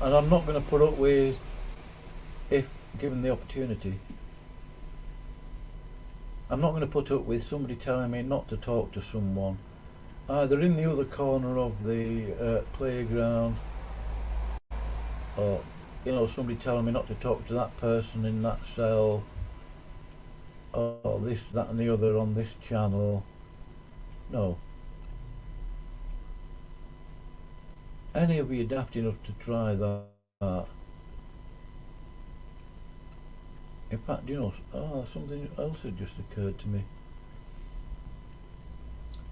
And I'm not going to put up with, if given the opportunity, I'm not going to put up with somebody telling me not to talk to someone, either in the other corner of the playground, or, you know, somebody telling me not to talk to that person in that cell, or this, that and the other on this channel. No. Any of you daft enough to try that. In fact, you know, something else had just occurred to me.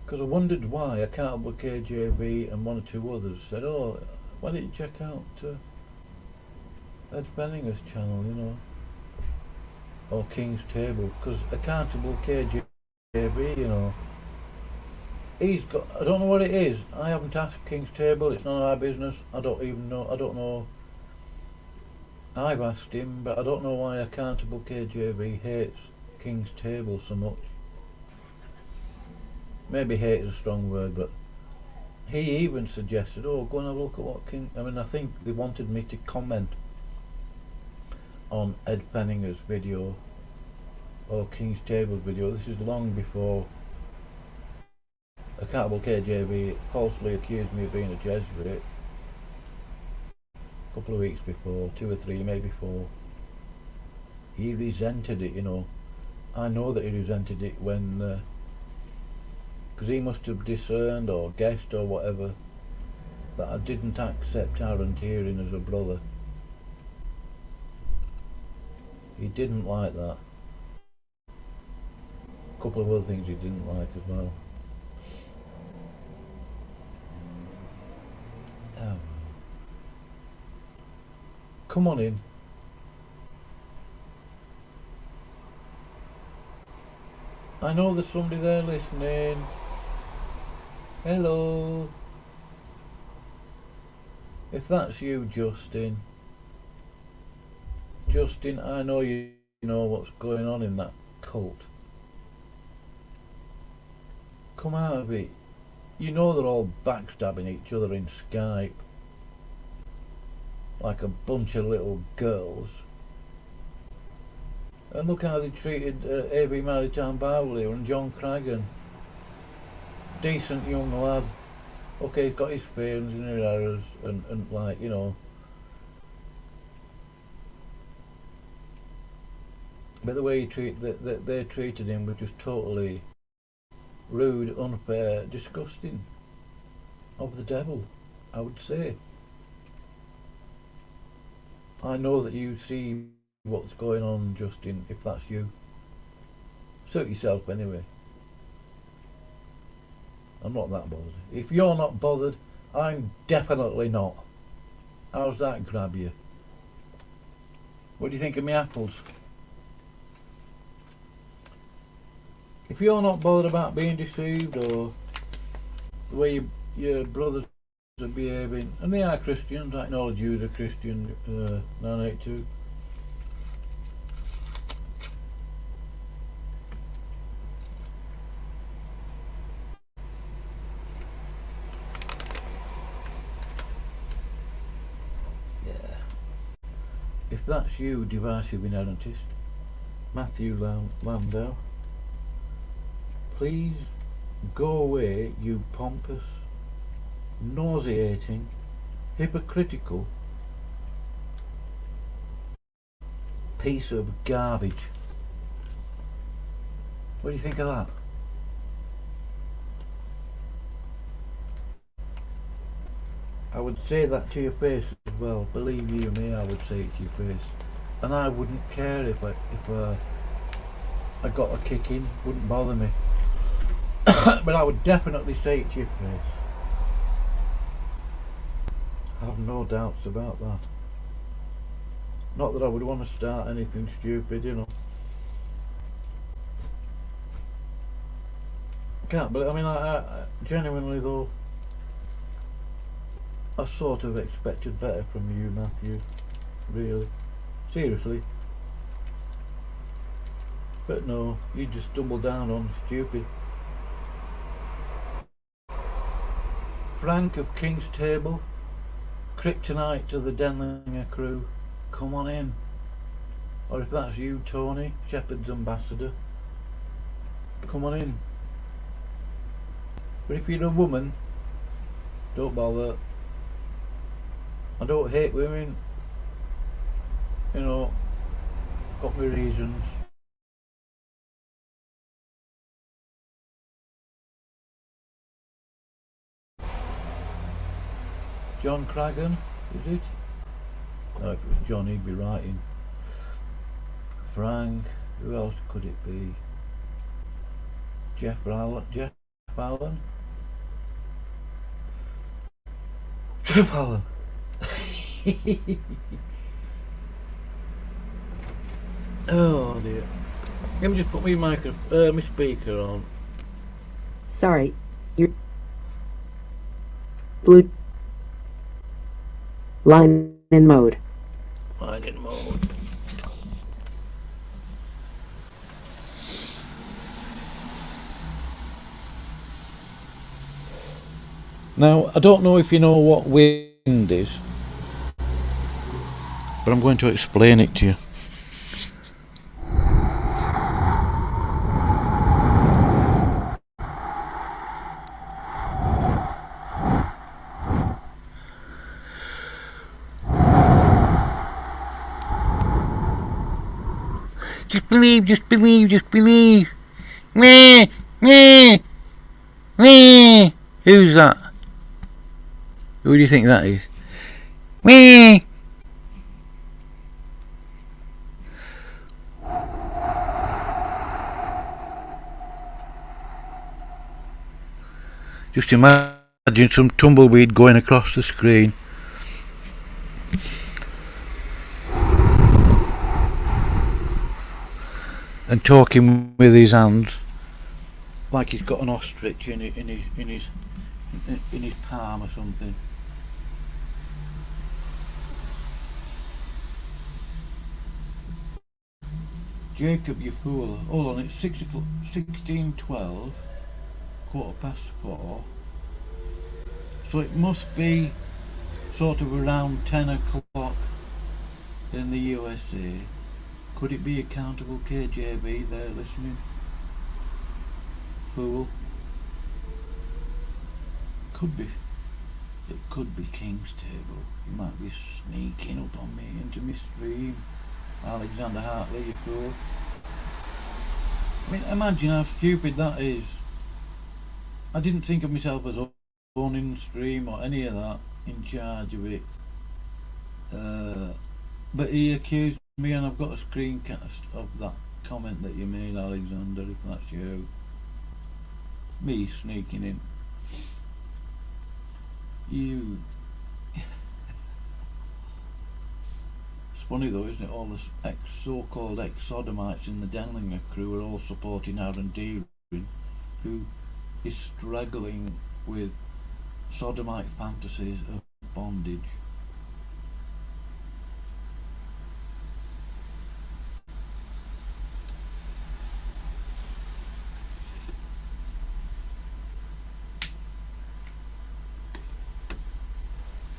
Because I wondered why a Accountable KJV and one or two others said, oh, why don't you check out Ed Benninger's channel, you know, or King's Table, because Accountable KJV, you know, he's got, I don't know what it is, I haven't asked King's Table, it's none of our business, I don't know, I've asked him, but I don't know why Accountable KJV hates King's Table so much. Maybe hate is a strong word, but he even suggested, oh, go and have a look at what I think they wanted me to comment on Ed Benninger's video or King's Table's video. This is long before Accountable KJV falsely accused me of being a Jesuit. A couple of weeks before, 2 or 3, maybe 4. He resented it, you know. I know that he resented it when, because he must have discerned or guessed or whatever that I didn't accept Aaron Deering as a brother. He didn't like that. A couple of other things he didn't like as well. Oh. Come on in. I know there's somebody there listening. Hello. If that's you, Justin, I know you know what's going on in that cult. Come out of it. You know they're all backstabbing each other in Skype like a bunch of little girls. And look how they treated A.B. Maritime Bible here and John Craggan. Decent young lad. Okay, he's got his failings and his errors and like, you know. But the way they treated him was just totally rude, unfair, disgusting. Of the devil, I would say. I know that you see what's going on, Justin, if that's you. Suit yourself anyway. I'm not that bothered. If you're not bothered, I'm definitely not. How's that grab you? What do you think of me apples? If you're not bothered about being deceived or the way your brothers are behaving, and they are Christians, I acknowledge you as a Christian, 982. if that's you, divisive inerrantist, Matthew Landau, please go away, you pompous, nauseating, hypocritical piece of garbage. What do you think of that? I would say that to your face as well. Believe you me, I would say it to your face. And I wouldn't care if I got a kick in. Wouldn't bother me. But I would definitely say it to your face. I have no doubts about that. Not that I would want to start anything stupid, you know. Can't believe. I mean, I genuinely though, I sort of expected better from you, Matthew. Really, seriously. But no, you just double down on stupid. Frank of King's Table, kryptonite to the Denlinger crew. Come on in. Or if that's you, Tony, Shepherd's ambassador, come on in. But if you're a woman, don't bother. I don't hate women. You know, got my reasons. John Cragan, is it? No, if it was John, he'd be writing. Frank, who else could it be? Jeff Allen? Jeff Allen? Oh dear. Let me just put my speaker on. Sorry, you're blue line in mode. Line in mode. Now, I don't know if you know what wind is, but I'm going to explain it to you. Just believe, just believe, just believe. Meh, meh, meh. Who's that? Who do you think that is? Meh. Just imagine some tumbleweed going across the screen. And talking with his hands like he's got an ostrich in his palm or something. Jacob, you fool! Hold on, it's 16:12, 4:15. So it must be sort of around 10 o'clock in the USA. Could it be accountable KJB there listening? Fool. Could be. It could be King's Table. You might be sneaking up on me into my stream. Alexander Hartley, you fool. I mean, imagine how stupid that is. I didn't think of myself as owning the stream or any of that, in charge of it. But he accused me, and I've got a screencast of that comment that you made, Alexander, if that's you. Me sneaking in. You. It's funny though, isn't it? All the so-called ex-sodomites in the Denlinger crew are all supporting Aaron Deering, who is struggling with sodomite fantasies of bondage.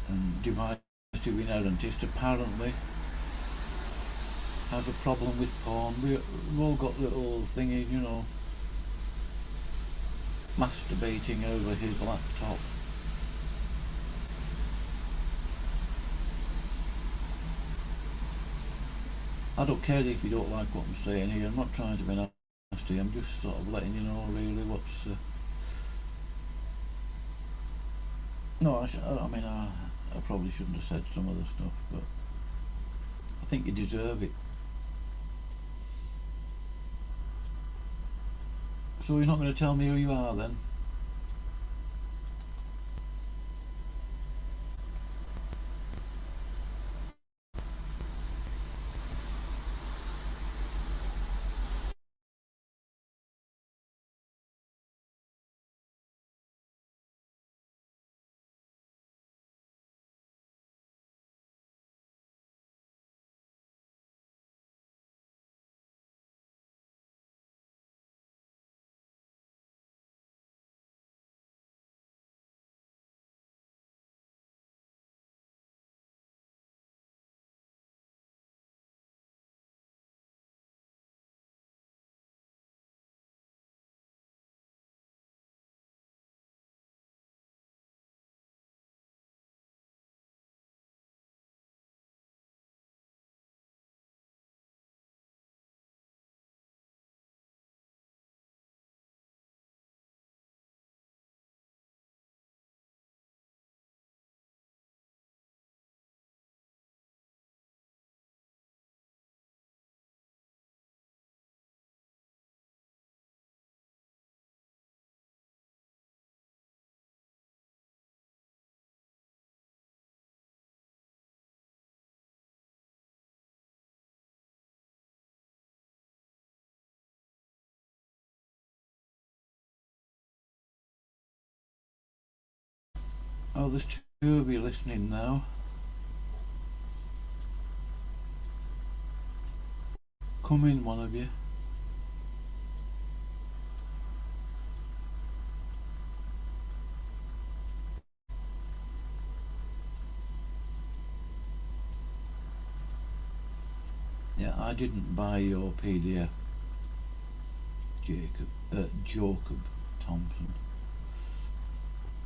And divisive inerrantist, apparently has a problem with porn. We've all got little thingies, you know, masturbating over his laptop. I don't care if you don't like what I'm saying here. I'm not trying to be nasty. I'm just sort of letting you know really what's. No, I mean, I probably shouldn't have said some of the stuff, but I think you deserve it. So you're not going to tell me who you are then? Oh, there's two of you listening now. Come in, one of you. Yeah, I didn't buy your PDF, Jacob Thompson.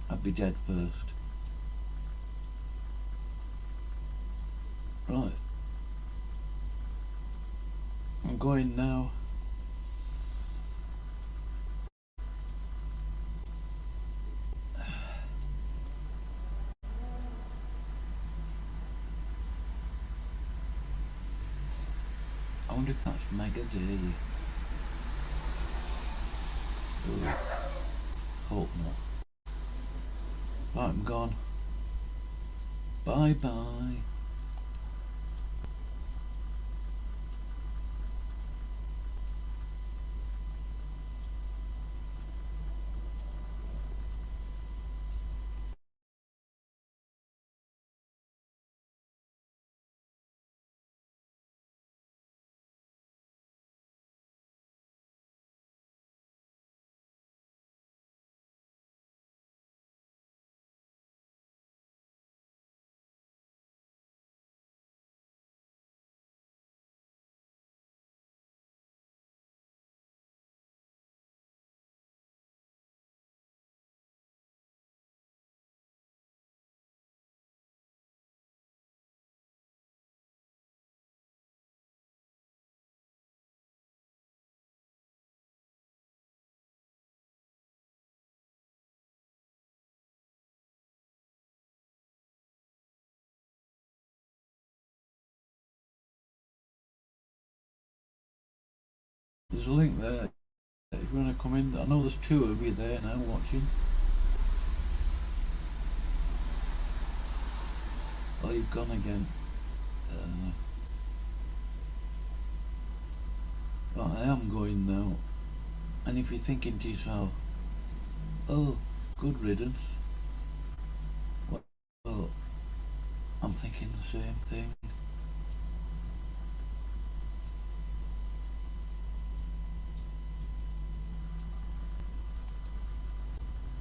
I'd be dead first. Right. I'm going now. I wonder if that's Mega Daily. Ooh, hope not. Right, I'm gone. Bye bye. There's a link there. If you want to come in, I know there's two of you there now watching. Oh, you've gone again. But I am going now. And if you're thinking to yourself, oh, good riddance. Well, I'm thinking the same thing.